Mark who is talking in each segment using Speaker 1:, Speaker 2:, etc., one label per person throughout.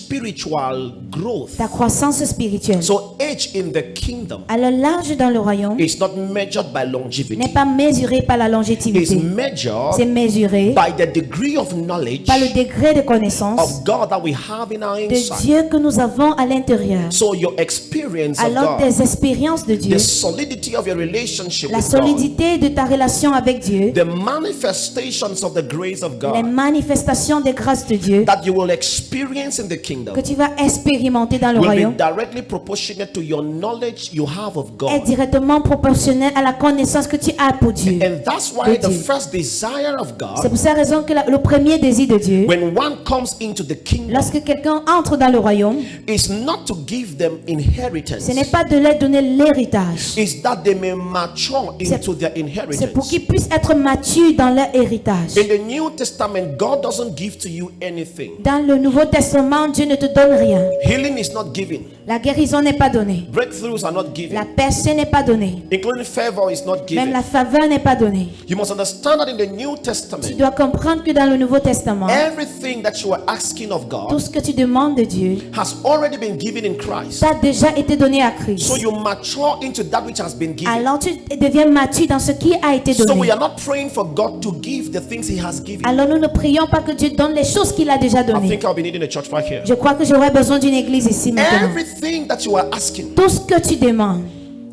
Speaker 1: spiritual growth.
Speaker 2: ta croissance spirituelle.
Speaker 1: So age in the kingdom
Speaker 2: Alors l'âge dans le royaume
Speaker 1: is not measured by
Speaker 2: n'est
Speaker 1: longevity.
Speaker 2: pas mesuré par la
Speaker 1: It's
Speaker 2: longévité.
Speaker 1: measured
Speaker 2: C'est mesuré
Speaker 1: by the degree of knowledge
Speaker 2: par le degré de connaissance
Speaker 1: of God that we have in our
Speaker 2: de
Speaker 1: inside.
Speaker 2: Dieu que nous avons à l'intérieur.
Speaker 1: So your experience of
Speaker 2: Alors
Speaker 1: God,
Speaker 2: des expériences de Dieu,
Speaker 1: the solidity of your relationship
Speaker 2: la
Speaker 1: with God,
Speaker 2: solidité de ta relation avec Dieu,
Speaker 1: the manifestations of the grace of
Speaker 2: les
Speaker 1: God
Speaker 2: manifestations des grâces de Dieu
Speaker 1: that you will experience in the kingdom
Speaker 2: que tu vas expérimenter dans le
Speaker 1: will
Speaker 2: royaume
Speaker 1: be directly proportionate to your knowledge you have of
Speaker 2: est
Speaker 1: God.
Speaker 2: directement proportionnel à la connaissance que tu as pour Dieu.
Speaker 1: And that's why the
Speaker 2: Dieu.
Speaker 1: first desire of
Speaker 2: C'est
Speaker 1: God,
Speaker 2: pour cette raison que le premier désir de Dieu,
Speaker 1: when one comes into the kingdom,
Speaker 2: lorsque quelqu'un entre dans le royaume,
Speaker 1: is not to give them inheritance.
Speaker 2: ce n'est pas de leur donner l'héritage.
Speaker 1: Is that they may mature into their
Speaker 2: C'est
Speaker 1: inheritance.
Speaker 2: pour qu'ils puissent être matures dans leur héritage.
Speaker 1: In the New Testament, God doesn't give to you anything.
Speaker 2: Dans le Nouveau Testament, Dieu ne te donne rien.
Speaker 1: Healing is not given.
Speaker 2: La guérison n'est pas donnée.
Speaker 1: Breakthroughs are not
Speaker 2: La
Speaker 1: given.
Speaker 2: percée n'est pas donnée.
Speaker 1: Including favor is not
Speaker 2: Même
Speaker 1: given.
Speaker 2: la faveur n'est pas donnée.
Speaker 1: You must understand that in the New
Speaker 2: Tu
Speaker 1: Testament,
Speaker 2: dois comprendre que dans le Nouveau Testament,
Speaker 1: everything that you are asking of
Speaker 2: tout
Speaker 1: God
Speaker 2: ce que tu demandes de Dieu,
Speaker 1: has already been given in Christ.
Speaker 2: ça a déjà été donné à Christ.
Speaker 1: So you mature into that which has been given.
Speaker 2: Alors tu deviens mature dans ce qui a été
Speaker 1: So we
Speaker 2: donné.
Speaker 1: are not praying for God to give the things He has given.
Speaker 2: Alors nous ne prions pas que Dieu donne les choses qu'il a déjà
Speaker 1: I
Speaker 2: données.
Speaker 1: think I'll be needing a church right here.
Speaker 2: Je crois que j'aurais besoin d'une église ici maintenant.
Speaker 1: Everything that you are asking,
Speaker 2: Tout ce que tu demandes,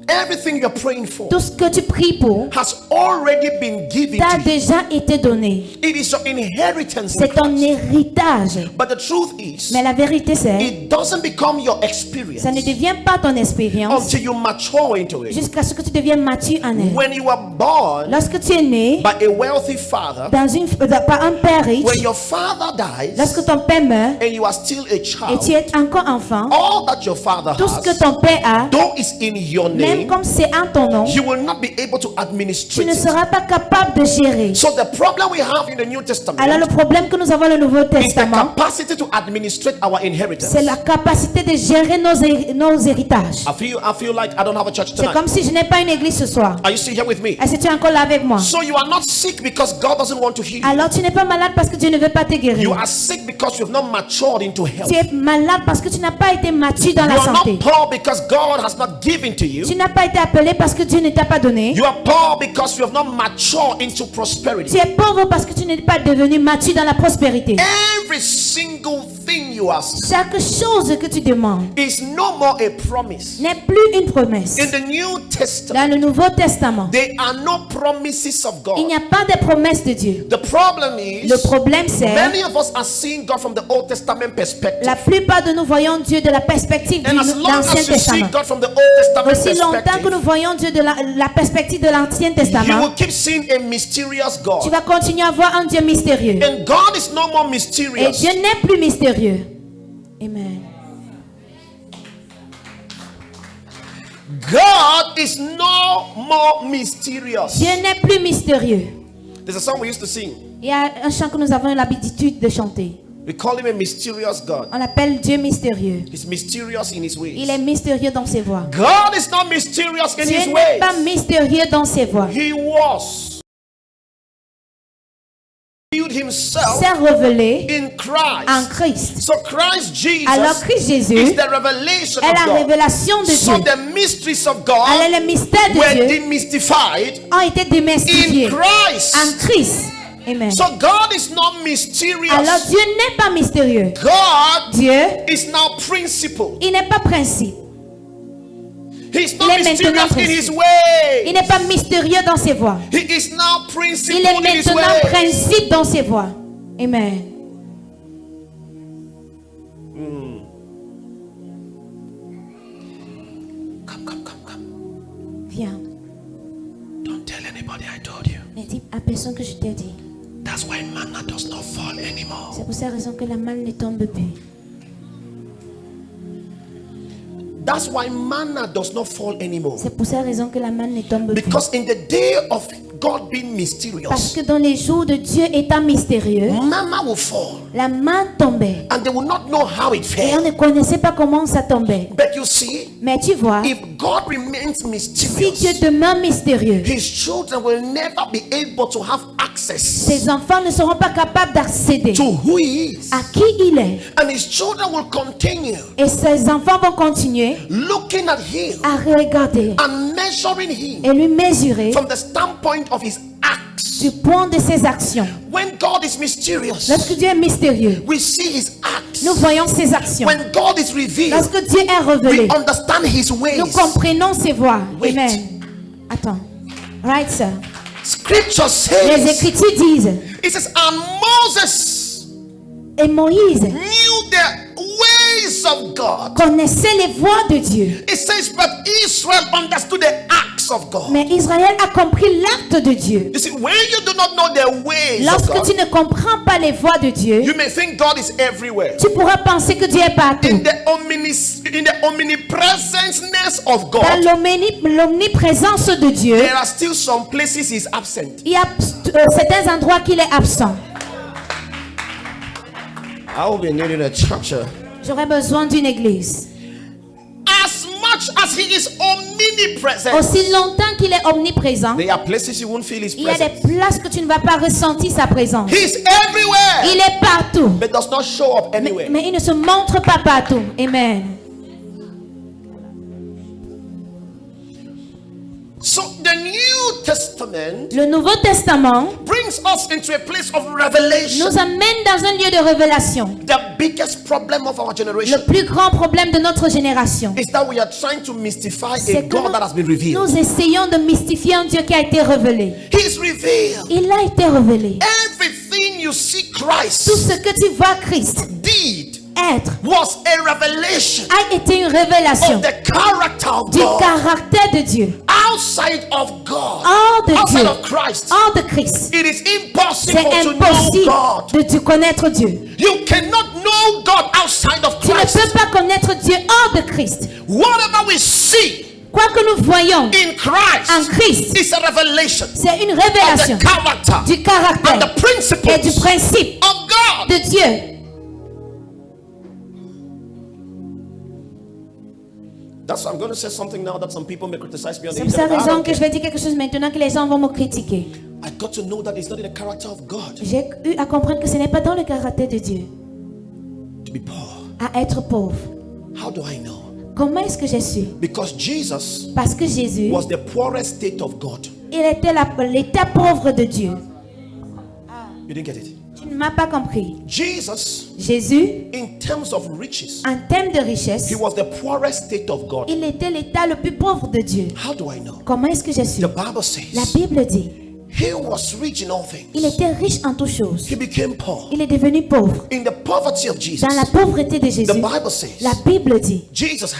Speaker 1: everything you're praying for,
Speaker 2: tout ce que tu pries pour,
Speaker 1: has already been given
Speaker 2: t'a
Speaker 1: to you.
Speaker 2: déjà été donné.
Speaker 1: It is your inheritance in
Speaker 2: C'est ton
Speaker 1: Christ.
Speaker 2: héritage.
Speaker 1: But the truth is,
Speaker 2: Mais la vérité c'est,
Speaker 1: it doesn't become your experience
Speaker 2: ça ne devient pas ton expérience
Speaker 1: until you mature into it.
Speaker 2: jusqu'à ce que tu deviennes mature en elle.
Speaker 1: When you are born
Speaker 2: Lorsque tu es né
Speaker 1: by a wealthy father,
Speaker 2: par un père riche,
Speaker 1: when your father dies
Speaker 2: lorsque ton père meurt
Speaker 1: and you are still a
Speaker 2: et tu
Speaker 1: child,
Speaker 2: es encore enfant,
Speaker 1: all that your father
Speaker 2: tout ce que
Speaker 1: has,
Speaker 2: ton père a,
Speaker 1: though it's in your
Speaker 2: même
Speaker 1: name,
Speaker 2: comme c'est en ton nom,
Speaker 1: you will not be able to
Speaker 2: tu
Speaker 1: administrate
Speaker 2: ne
Speaker 1: it.
Speaker 2: seras pas capable de gérer.
Speaker 1: So the problem we have in the New
Speaker 2: Alors le
Speaker 1: Testament
Speaker 2: problème que nous avons dans le Nouveau
Speaker 1: is the
Speaker 2: Testament,
Speaker 1: capacity to administrate our inheritance.
Speaker 2: c'est la capacité de gérer nos héritages.
Speaker 1: I feel like I don't have a church
Speaker 2: C'est
Speaker 1: tonight.
Speaker 2: comme si je n'ai pas une église ce soir.
Speaker 1: Are you still here with me?
Speaker 2: Est-ce que tu es encore là avec moi?
Speaker 1: So you are not sick because God doesn't want to heal you.
Speaker 2: Alors tu n'es pas malade parce que Dieu ne veut pas te
Speaker 1: You
Speaker 2: guérir.
Speaker 1: are sick because you have not matured into health.
Speaker 2: Tu es malade parce que tu n'as pas été mature dans
Speaker 1: You
Speaker 2: la
Speaker 1: are
Speaker 2: santé.
Speaker 1: not poor because God has not given to you.
Speaker 2: Tu n'as pas été appelé parce que Dieu ne t'a pas donné.
Speaker 1: You are poor because you have not matured into
Speaker 2: Tu
Speaker 1: prosperity.
Speaker 2: es pauvre parce que tu n'es pas devenu mature dans la prospérité.
Speaker 1: Every single thing you ask
Speaker 2: Chaque chose que tu demandes
Speaker 1: is no more a promise.
Speaker 2: n'est plus une promesse.
Speaker 1: In the New Testament,
Speaker 2: Dans le Nouveau Testament,
Speaker 1: there are no promises of
Speaker 2: il
Speaker 1: God.
Speaker 2: n'y a pas de promesse de Dieu.
Speaker 1: The problem is,
Speaker 2: Le problème c'est,
Speaker 1: many of us are seeing God from the Old Testament perspective.
Speaker 2: la plupart de nous voyons Dieu de la perspective de
Speaker 1: And as long
Speaker 2: l'Ancien
Speaker 1: as you see
Speaker 2: Testament.
Speaker 1: God from the Old Testament
Speaker 2: Aussi longtemps que
Speaker 1: perspective,
Speaker 2: nous voyons Dieu de la perspective de l'Ancien
Speaker 1: you
Speaker 2: Testament,
Speaker 1: will keep seeing a mysterious
Speaker 2: tu
Speaker 1: God.
Speaker 2: vas continuer à voir un Dieu mystérieux.
Speaker 1: And God is no more
Speaker 2: Et
Speaker 1: mysterious.
Speaker 2: Dieu n'est plus mystérieux. Amen.
Speaker 1: God is no more mysterious.
Speaker 2: Dieu n'est plus mystérieux.
Speaker 1: There's a song we used to sing.
Speaker 2: Il y a un chant que nous avons l'habitude de chanter.
Speaker 1: We call him a mysterious God.
Speaker 2: On l'appelle Dieu mystérieux.
Speaker 1: He's mysterious in his
Speaker 2: Il est
Speaker 1: ways.
Speaker 2: mystérieux dans ses voies.
Speaker 1: God is not mysterious in
Speaker 2: Dieu
Speaker 1: his
Speaker 2: n'est pas
Speaker 1: ways.
Speaker 2: mystérieux dans ses voies.
Speaker 1: He was. Revealed himself
Speaker 2: C'est révélé
Speaker 1: in
Speaker 2: en
Speaker 1: Christ.
Speaker 2: Christ.
Speaker 1: So Christ
Speaker 2: Alors
Speaker 1: Jesus
Speaker 2: Christ
Speaker 1: is
Speaker 2: Jésus
Speaker 1: the revelation
Speaker 2: est la
Speaker 1: of God.
Speaker 2: révélation de
Speaker 1: So
Speaker 2: Dieu.
Speaker 1: the mysteries of
Speaker 2: Alors
Speaker 1: God
Speaker 2: les mystères de
Speaker 1: were
Speaker 2: Dieu
Speaker 1: demystified
Speaker 2: ont été démystifiés
Speaker 1: in Christ.
Speaker 2: en Christ. Amen.
Speaker 1: So God is not mysterious.
Speaker 2: Alors Dieu n'est pas mystérieux.
Speaker 1: God
Speaker 2: Dieu,
Speaker 1: is now principle.
Speaker 2: il n'est pas principe.
Speaker 1: He's not
Speaker 2: Il est maintenant
Speaker 1: mysterious in his
Speaker 2: principe.
Speaker 1: way.
Speaker 2: Il n'est pas mystérieux dans ses voies.
Speaker 1: He is now principle
Speaker 2: Il est
Speaker 1: in his
Speaker 2: maintenant
Speaker 1: way.
Speaker 2: principe dans ses voies. Amen.
Speaker 1: Come.
Speaker 2: Viens.
Speaker 1: Don't tell anybody I told you.
Speaker 2: Ne dis à personne que je t'ai dit.
Speaker 1: That's why manna does not fall anymore.
Speaker 2: C'est pour cette raison que la manne ne tombe plus.
Speaker 1: That's why manna does not fall anymore.
Speaker 2: C'est pour cette raison que la manne ne tombe plus.
Speaker 1: Because in the day of God being
Speaker 2: Parce
Speaker 1: mysterious,
Speaker 2: que dans les jours de Dieu étant mystérieux,
Speaker 1: manna will fall,
Speaker 2: la main tombait.
Speaker 1: and they will not know how it
Speaker 2: Et on
Speaker 1: fell.
Speaker 2: ne connaissait pas comment ça tombait.
Speaker 1: But you see,
Speaker 2: Mais tu vois,
Speaker 1: if God remains
Speaker 2: si
Speaker 1: mysterious,
Speaker 2: Dieu demeure mystérieux,
Speaker 1: his children will never be able to have access
Speaker 2: ses enfants ne seront pas capables d'accéder
Speaker 1: to who he is.
Speaker 2: à qui il est.
Speaker 1: And his children will continue
Speaker 2: Et ses enfants vont continuer
Speaker 1: looking at him
Speaker 2: à regarder
Speaker 1: and measuring him
Speaker 2: et lui mesurer
Speaker 1: from the standpoint of his acts.
Speaker 2: du point de ses actions.
Speaker 1: When God is mysterious,
Speaker 2: Lorsque Dieu est mystérieux,
Speaker 1: we see his acts.
Speaker 2: nous voyons ses actions.
Speaker 1: When God is revealed,
Speaker 2: Lorsque Dieu est révélé,
Speaker 1: we understand his ways.
Speaker 2: nous comprenons ses voies.
Speaker 1: Wait.
Speaker 2: Amen. Attends. Right, sir.
Speaker 1: Scripture
Speaker 2: Les
Speaker 1: says,
Speaker 2: Écritures disent,
Speaker 1: it says, and Moses
Speaker 2: et Moïse
Speaker 1: knew the ways of God.
Speaker 2: connaissait les voies de Dieu.
Speaker 1: It says, but Israel understood the acts of God.
Speaker 2: Mais Israël a compris l'acte de Dieu.
Speaker 1: You see, when you do not know the ways of
Speaker 2: Lorsque
Speaker 1: God,
Speaker 2: tu ne comprends pas les voies de Dieu,
Speaker 1: you may think God is everywhere.
Speaker 2: tu pourras penser que Dieu est partout.
Speaker 1: In the omnipresenceness of
Speaker 2: Dans
Speaker 1: God,
Speaker 2: l'omniprésence de Dieu,
Speaker 1: there are still some places he's absent.
Speaker 2: il y a certains endroits qu'il est absent.
Speaker 1: I will be needing a church.
Speaker 2: J'aurais besoin d'une église.
Speaker 1: As much as he is omnipresent,
Speaker 2: Aussi longtemps qu'il est omniprésent,
Speaker 1: there are places you won't feel his
Speaker 2: il y a des
Speaker 1: presence.
Speaker 2: places que tu ne vas pas ressentir sa présence.
Speaker 1: He's everywhere,
Speaker 2: Il est partout,
Speaker 1: but does not show up anywhere.
Speaker 2: mais il ne se montre pas partout. Amen.
Speaker 1: So the New Testament
Speaker 2: Le Nouveau Testament
Speaker 1: brings us into a place of revelation.
Speaker 2: nous amène dans un lieu de révélation.
Speaker 1: The biggest problem of our generation
Speaker 2: Le plus grand problème de notre génération,
Speaker 1: is that we are trying to mystify a
Speaker 2: c'est que
Speaker 1: God that has been revealed.
Speaker 2: nous essayons de mystifier un Dieu qui a été révélé.
Speaker 1: He is revealed.
Speaker 2: Il a été révélé.
Speaker 1: Everything you see
Speaker 2: Tout
Speaker 1: Christ
Speaker 2: ce que tu vois Christ
Speaker 1: did
Speaker 2: être
Speaker 1: was a revelation
Speaker 2: a été une révélation
Speaker 1: of the character of
Speaker 2: du
Speaker 1: God.
Speaker 2: caractère de Dieu.
Speaker 1: Outside of God,
Speaker 2: Hors de
Speaker 1: outside
Speaker 2: Dieu,
Speaker 1: of Christ,
Speaker 2: hors de Christ.
Speaker 1: it is impossible
Speaker 2: C'est
Speaker 1: to know
Speaker 2: impossible
Speaker 1: God.
Speaker 2: de connaître Dieu.
Speaker 1: You cannot know God outside of
Speaker 2: Tu ne
Speaker 1: Christ.
Speaker 2: peux pas connaître Dieu hors de Christ.
Speaker 1: Whatever we see
Speaker 2: Quoi que nous voyons
Speaker 1: in Christ
Speaker 2: en Christ,
Speaker 1: is a revelation
Speaker 2: c'est une
Speaker 1: of the
Speaker 2: révélation
Speaker 1: character
Speaker 2: du caractère
Speaker 1: and the
Speaker 2: et du
Speaker 1: principles
Speaker 2: principe
Speaker 1: of God.
Speaker 2: de Dieu.
Speaker 1: That's why I'm going to say something now that some people may criticize me on the
Speaker 2: C'est pour cette
Speaker 1: internet. I
Speaker 2: raison
Speaker 1: don't
Speaker 2: que je
Speaker 1: care.
Speaker 2: vais dire quelque chose maintenant que les gens vont me critiquer.
Speaker 1: I got to know that it's not in the character of God
Speaker 2: J'ai eu à comprendre que ce n'est pas dans le caractère de Dieu
Speaker 1: to be poor.
Speaker 2: à être pauvre.
Speaker 1: How do I know?
Speaker 2: Comment est-ce que j'ai su?
Speaker 1: Because Jesus
Speaker 2: Parce que Jésus,
Speaker 1: was the poorest state of God.
Speaker 2: il était l'état pauvre de Dieu.
Speaker 1: You didn't get it?
Speaker 2: Tu ne m'as pas compris.
Speaker 1: Jesus,
Speaker 2: Jésus,
Speaker 1: in terms of riches,
Speaker 2: en termes de richesse,
Speaker 1: he was the poorest state of God.
Speaker 2: il était l'état le plus pauvre de Dieu.
Speaker 1: How do I know?
Speaker 2: Comment est-ce que j'ai su?
Speaker 1: The Bible
Speaker 2: La
Speaker 1: says
Speaker 2: Bible dit,
Speaker 1: he was rich in all things.
Speaker 2: il était riche en toutes choses.
Speaker 1: He became poor.
Speaker 2: Il est devenu pauvre.
Speaker 1: In the poverty of Jesus,
Speaker 2: Dans la pauvreté de
Speaker 1: the
Speaker 2: Jésus,
Speaker 1: Bible says
Speaker 2: la Bible dit,
Speaker 1: Jesus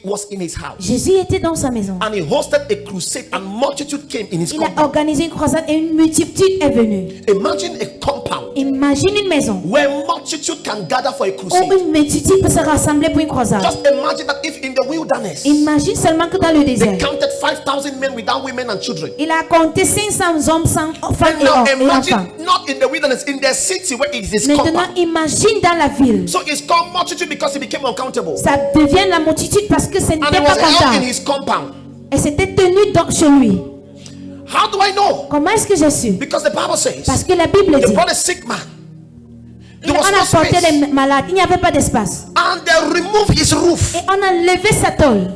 Speaker 1: was in his house
Speaker 2: Jésus était dans sa maison.
Speaker 1: and he hosted a crusade and multitude came in his
Speaker 2: Il a
Speaker 1: compound.
Speaker 2: organisé une croisade et une multitude est venue.
Speaker 1: Imagine a compound
Speaker 2: Imagine une maison
Speaker 1: where multitude can gather for a
Speaker 2: où
Speaker 1: crusade.
Speaker 2: une multitude peut se rassembler pour une croisade.
Speaker 1: Just imagine that if in the wilderness
Speaker 2: Imagine seulement que dans le
Speaker 1: they
Speaker 2: désert,
Speaker 1: counted 5,000 men without women and children.
Speaker 2: il a compté 500 hommes sans femmes
Speaker 1: And now
Speaker 2: et
Speaker 1: imagine
Speaker 2: enfants.
Speaker 1: not in the wilderness, in the city where it is
Speaker 2: Maintenant,
Speaker 1: compound.
Speaker 2: imagine dans la ville.
Speaker 1: So it's called multitude because it became uncountable.
Speaker 2: Ça devient la multitude parce que ce
Speaker 1: And
Speaker 2: n'était
Speaker 1: it
Speaker 2: pas
Speaker 1: was held in
Speaker 2: comptable.
Speaker 1: his compound.
Speaker 2: Et c'était tenu chez lui.
Speaker 1: How do I know?
Speaker 2: Comment est-ce que j'ai su?
Speaker 1: Because the Bible says
Speaker 2: Parce que la Bible
Speaker 1: they
Speaker 2: dit,
Speaker 1: brought a sick man.
Speaker 2: on
Speaker 1: There was no
Speaker 2: a porté
Speaker 1: space.
Speaker 2: les malades, il n'y avait pas d'espace.
Speaker 1: And they removed his roof.
Speaker 2: Et on a levé sa tôle.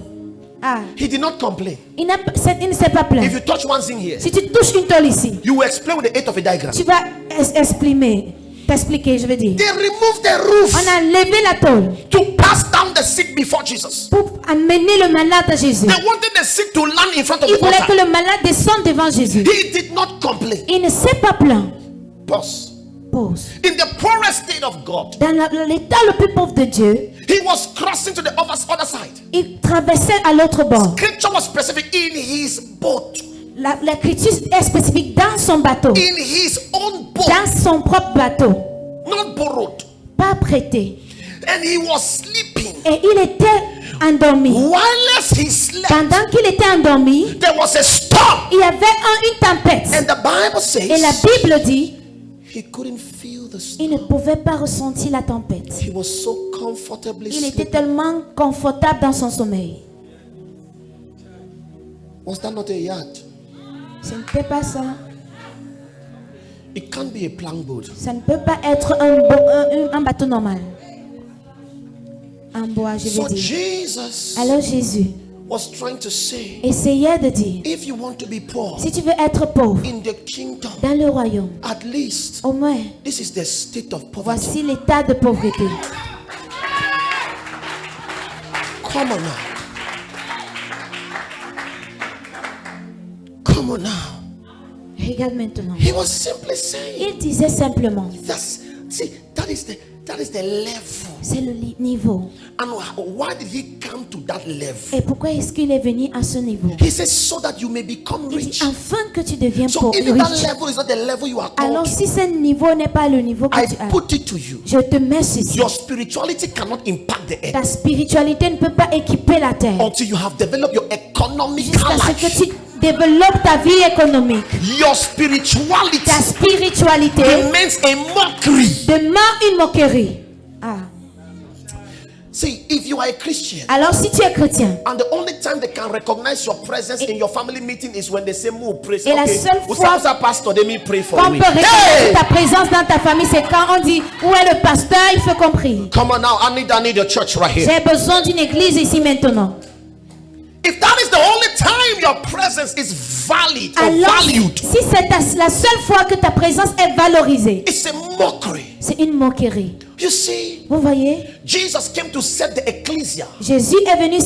Speaker 2: Ah,
Speaker 1: He did not complain.
Speaker 2: il ne s'est pas plaint.
Speaker 1: If you touch one thing here,
Speaker 2: Si tu touches une tôle ici,
Speaker 1: you will explain with the aid of a diagram.
Speaker 2: tu vas t'expliquer, je veux dire.
Speaker 1: They removed the roof
Speaker 2: On a levé la tôle
Speaker 1: to pass down the sick before Jesus.
Speaker 2: pour amener le malade à Jésus.
Speaker 1: They wanted the sick to land in front of
Speaker 2: Il
Speaker 1: the
Speaker 2: voulait que
Speaker 1: altar.
Speaker 2: le malade descende devant Jésus.
Speaker 1: He did not complain.
Speaker 2: Il ne s'est pas plaint.
Speaker 1: Pause.
Speaker 2: Pause.
Speaker 1: In the poorest state of God,
Speaker 2: Dans l'état le plus pauvre de Dieu,
Speaker 1: he was crossing to the other side.
Speaker 2: il traversait à l'autre bord.
Speaker 1: Scripture was specific in his boat.
Speaker 2: L'écriture est spécifique dans son bateau,
Speaker 1: In his own boat,
Speaker 2: dans son propre bateau,
Speaker 1: not borrowed.
Speaker 2: pas prêté.
Speaker 1: And he was sleeping
Speaker 2: Et il était endormi.
Speaker 1: Whilst he slept,
Speaker 2: Pendant qu'il était endormi,
Speaker 1: there was a storm.
Speaker 2: il y avait une tempête.
Speaker 1: And the Bible
Speaker 2: Et la
Speaker 1: says
Speaker 2: Bible dit,
Speaker 1: he couldn't feel the
Speaker 2: il ne
Speaker 1: storm.
Speaker 2: pouvait pas ressentir la tempête.
Speaker 1: He was so comfortably
Speaker 2: Il était
Speaker 1: sleeping.
Speaker 2: tellement confortable dans son sommeil.
Speaker 1: Was that not a yacht?
Speaker 2: Ce n'était pas ça.
Speaker 1: It can't be a plank boat.
Speaker 2: Ça ne peut pas être un bateau normal. En bois, je
Speaker 1: So
Speaker 2: veux dire.
Speaker 1: Jesus
Speaker 2: Alors Jésus
Speaker 1: was trying to say,
Speaker 2: essayait de dire,
Speaker 1: if you want to be poor
Speaker 2: si tu veux être pauvre
Speaker 1: in the kingdom,
Speaker 2: dans le royaume,
Speaker 1: at least
Speaker 2: au moins,
Speaker 1: this is the state of poverty.
Speaker 2: voici l'état de pauvreté.
Speaker 1: Come on now. Come on now.
Speaker 2: Regarde maintenant.
Speaker 1: He was simply saying,
Speaker 2: Il disait simplement,
Speaker 1: that is the level.
Speaker 2: c'est le niveau.
Speaker 1: And why did he come to that level?
Speaker 2: Et pourquoi est-ce qu'il est venu à ce niveau?
Speaker 1: He says, so that you may become
Speaker 2: Il dit,
Speaker 1: rich.
Speaker 2: afin que tu deviennes
Speaker 1: So
Speaker 2: pauvre,
Speaker 1: if that
Speaker 2: riche.
Speaker 1: level is not the level you are
Speaker 2: Alors
Speaker 1: called,
Speaker 2: si ce niveau n'est pas le niveau que
Speaker 1: I
Speaker 2: tu as,
Speaker 1: put it to you.
Speaker 2: je te mets ceci.
Speaker 1: Your spirituality cannot impact the earth
Speaker 2: Ta spiritualité ne peut pas équiper la terre
Speaker 1: until you have developed your economical
Speaker 2: jusqu'à ce que
Speaker 1: life.
Speaker 2: tu développes ta vie économique.
Speaker 1: Your spirituality
Speaker 2: Ta spiritualité
Speaker 1: remains a mockery.
Speaker 2: demeure une moquerie. Ah.
Speaker 1: See, if you are a Christian,
Speaker 2: Alors si tu es chrétien,
Speaker 1: and the only time they can recognize your presence in your family meeting is when they say, "Move, praise."
Speaker 2: Et la
Speaker 1: Okay,
Speaker 2: seule
Speaker 1: Usa,
Speaker 2: fois
Speaker 1: pastor, let me pray for
Speaker 2: qu'on
Speaker 1: you.
Speaker 2: peut reconnaître
Speaker 1: Hey!
Speaker 2: ta présence dans ta famille, c'est quand on dit où est le pasteur, il faut qu'on prie.
Speaker 1: Come on now, I need a church right here.
Speaker 2: J'ai besoin d'une église ici maintenant.
Speaker 1: If that is the only time your presence is valid or
Speaker 2: Alors,
Speaker 1: valued,
Speaker 2: si c'est la seule fois que ta présence est valorisée,
Speaker 1: it's a mockery.
Speaker 2: c'est une moquerie.
Speaker 1: You see,
Speaker 2: Vous voyez,
Speaker 1: Jesus came to set the ecclesia.
Speaker 2: Jésus est venu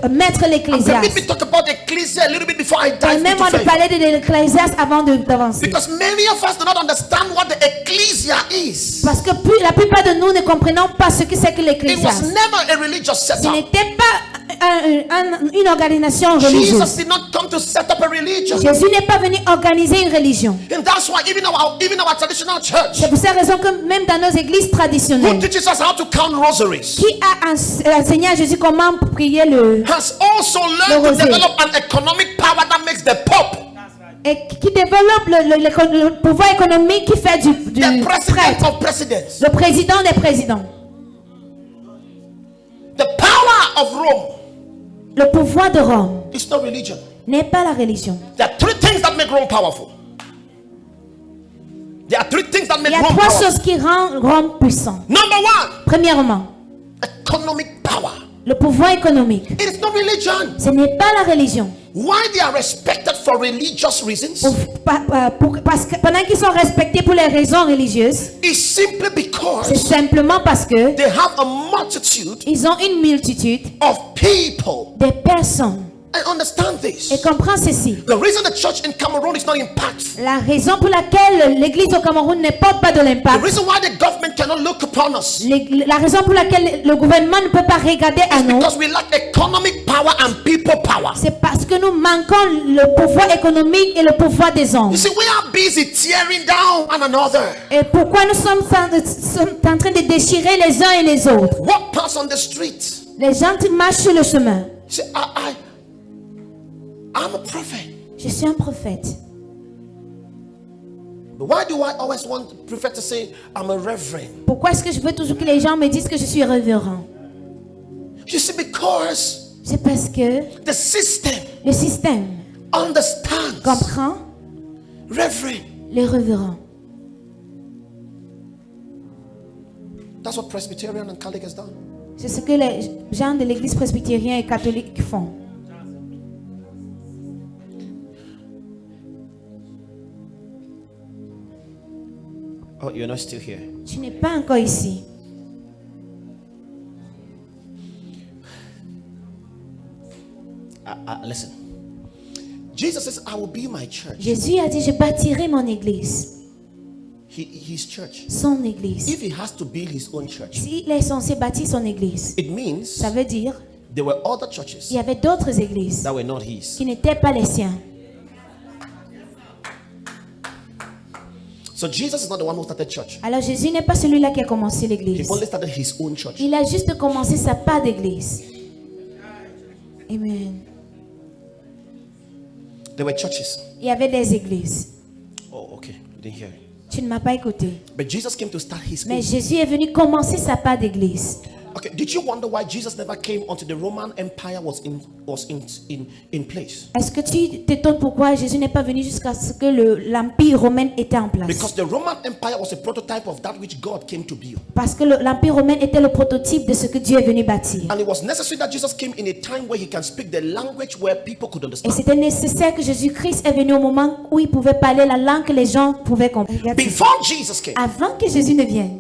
Speaker 2: mettre
Speaker 1: And let
Speaker 2: l'ecclésiaste.
Speaker 1: me talk about the ecclesia a little bit before I dive
Speaker 2: Permets-moi
Speaker 1: into
Speaker 2: de
Speaker 1: faith.
Speaker 2: parler de l'ecclésiaste avant d'avancer.
Speaker 1: Because many of us do not understand what the ecclesia is.
Speaker 2: Parce que la plupart de nous ne comprenons pas ce que c'est que
Speaker 1: It was
Speaker 2: l'ecclésiaste.
Speaker 1: never a religious
Speaker 2: Ce
Speaker 1: setup.
Speaker 2: n'était pas une organisation religieuse.
Speaker 1: Jesus did not come to set up a religion.
Speaker 2: Jésus n'est pas venu organiser une religion.
Speaker 1: And that's why even our traditional church,
Speaker 2: C'est pour cette raison que même dans nos églises
Speaker 1: who
Speaker 2: traditionnelles,
Speaker 1: teaches us how to count rosaries,
Speaker 2: qui a enseigné à Jésus comment prier
Speaker 1: has also learned to
Speaker 2: rosary.
Speaker 1: develop an economic power that makes the Pope
Speaker 2: et qui développe le pouvoir économique qui fait du
Speaker 1: the president
Speaker 2: prêtre,
Speaker 1: of presidents.
Speaker 2: le président des présidents.
Speaker 1: The power of Rome
Speaker 2: Le pouvoir de Rome
Speaker 1: is not religion.
Speaker 2: n'est pas la religion.
Speaker 1: There are three things that make Rome powerful. There are three things that
Speaker 2: Il
Speaker 1: make
Speaker 2: y a
Speaker 1: Rome
Speaker 2: trois
Speaker 1: powerful.
Speaker 2: choses qui rendent Rome puissant.
Speaker 1: Number one,
Speaker 2: Premièrement,
Speaker 1: economic power.
Speaker 2: le pouvoir économique.
Speaker 1: It is not religion.
Speaker 2: Ce n'est pas la religion.
Speaker 1: Why they are respected for religious reasons
Speaker 2: Parce que pendant qu'ils sont respectés pour les raisons religieuses,
Speaker 1: is simply
Speaker 2: c'est
Speaker 1: because
Speaker 2: simplement parce que
Speaker 1: they have a multitude
Speaker 2: ils ont une multitude
Speaker 1: of people.
Speaker 2: de personnes.
Speaker 1: I understand this.
Speaker 2: Et comprends ceci.
Speaker 1: The reason the church in Cameroon is not impactful,
Speaker 2: La raison pour laquelle l'église au Cameroun ne porte pas de
Speaker 1: the
Speaker 2: l'impact,
Speaker 1: reason why the government cannot look upon us,
Speaker 2: la raison pour laquelle le gouvernement ne peut pas regarder à nous,
Speaker 1: because we lack economic power and people power.
Speaker 2: c'est parce que nous manquons le pouvoir économique et le pouvoir des hommes.
Speaker 1: You see, we are busy tearing down one another.
Speaker 2: Et pourquoi nous sommes en train de déchirer les uns et les autres?
Speaker 1: Walk past on the street.
Speaker 2: Les gens qui marchent sur le chemin.
Speaker 1: See, I'm a prophet.
Speaker 2: Je suis un prophète.
Speaker 1: But why do I always prefer to say I'm a reverend?
Speaker 2: Pourquoi est-ce que je veux toujours que les gens me disent que je suis révérend?
Speaker 1: You see, because
Speaker 2: C'est parce que
Speaker 1: the system
Speaker 2: le système
Speaker 1: understands
Speaker 2: comprend
Speaker 1: reverend.
Speaker 2: les révérends.
Speaker 1: That's what Presbyterian and Catholic has done.
Speaker 2: C'est ce que les gens de l'église presbytérienne et catholique font.
Speaker 1: Oh, you're not still here.
Speaker 2: Tu n'es pas encore ici.
Speaker 1: Listen. Jesus says, I will be my church.
Speaker 2: Jésus a dit, je bâtirai mon église.
Speaker 1: His church.
Speaker 2: Son église.
Speaker 1: If he has to build his own church,
Speaker 2: S'il est censé bâtir son église,
Speaker 1: it means
Speaker 2: ça veut dire
Speaker 1: there were other churches
Speaker 2: qu'il y avait d'autres églises
Speaker 1: that were not his.
Speaker 2: qui n'étaient pas les siens.
Speaker 1: So Jesus is not the one who started church.
Speaker 2: Alors Jésus n'est pas celui-là qui a commencé
Speaker 1: He
Speaker 2: l'église.
Speaker 1: only started his own church.
Speaker 2: Il a juste commencé sa part d'église. Amen.
Speaker 1: There were churches.
Speaker 2: Il y avait des églises.
Speaker 1: Oh, okay. You didn't hear it.
Speaker 2: Tu ne m'as pas écouté.
Speaker 1: But Jesus came to start his
Speaker 2: Mais
Speaker 1: own.
Speaker 2: Jésus est venu commencer sa part d'église.
Speaker 1: Okay, did you wonder why Jesus never came until the Roman Empire was in place?
Speaker 2: Est-ce que tu t'étonnes pourquoi Jésus n'est pas venu jusqu'à ce que l'Empire romain était en place?
Speaker 1: Because the Roman Empire was a prototype of that which God came to build.
Speaker 2: Parce que l'Empire romain était le prototype de ce que Dieu est venu bâtir.
Speaker 1: And it was necessary that Jesus came in a time where he can speak the language where people could
Speaker 2: Et
Speaker 1: understand.
Speaker 2: c'était nécessaire que Jésus-Christ est venu au moment où il pouvait parler la langue que les gens pouvaient comprendre.
Speaker 1: Before Jesus came,
Speaker 2: Avant que Jésus ne vienne,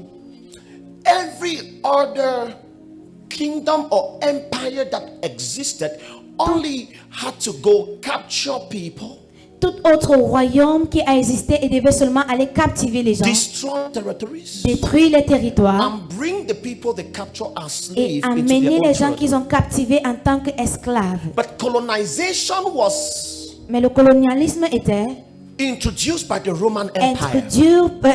Speaker 1: every other kingdom or empire that existed only had to go capture people,
Speaker 2: tout autre royaume qui a existé et devait seulement aller captiver les gens,
Speaker 1: destroy territories,
Speaker 2: détruire les territoires
Speaker 1: and bring the people they capture as
Speaker 2: et
Speaker 1: slaves into
Speaker 2: amener
Speaker 1: their
Speaker 2: les
Speaker 1: own
Speaker 2: gens
Speaker 1: territory.
Speaker 2: qu'ils ont captivés en tant qu'esclaves.
Speaker 1: But colonization was
Speaker 2: Mais le colonialisme était
Speaker 1: introduced by the Roman Empire,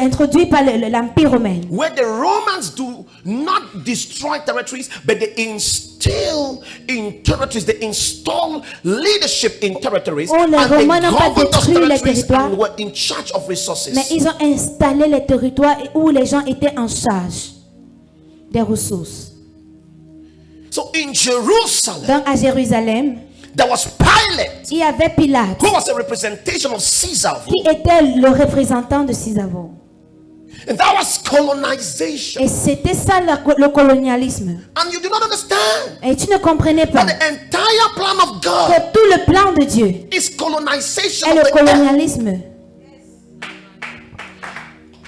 Speaker 2: introduit par l'Empire romain.
Speaker 1: where the Romans do not destroy territories, but they instill in territories, they install leadership in territories,
Speaker 2: Oh, les
Speaker 1: and they
Speaker 2: Romains n'ont pas
Speaker 1: govern those
Speaker 2: détruit les
Speaker 1: territories
Speaker 2: territoires.
Speaker 1: and were in charge of resources.
Speaker 2: Mais ils ont installé les territoires où les gens étaient en charge des ressources.
Speaker 1: So in Jerusalem,
Speaker 2: Donc à Jérusalem,
Speaker 1: there was Pilate,
Speaker 2: il y avait Pilate,
Speaker 1: who was a representation of Caesar,
Speaker 2: qui était le représentant de César.
Speaker 1: and that was colonization.
Speaker 2: Et c'était ça le colonialisme.
Speaker 1: And you do not understand
Speaker 2: Et tu ne comprenais pas
Speaker 1: that the entire plan of God
Speaker 2: que tout le plan de Dieu
Speaker 1: is colonization
Speaker 2: est
Speaker 1: of
Speaker 2: le
Speaker 1: the earth.
Speaker 2: colonialisme.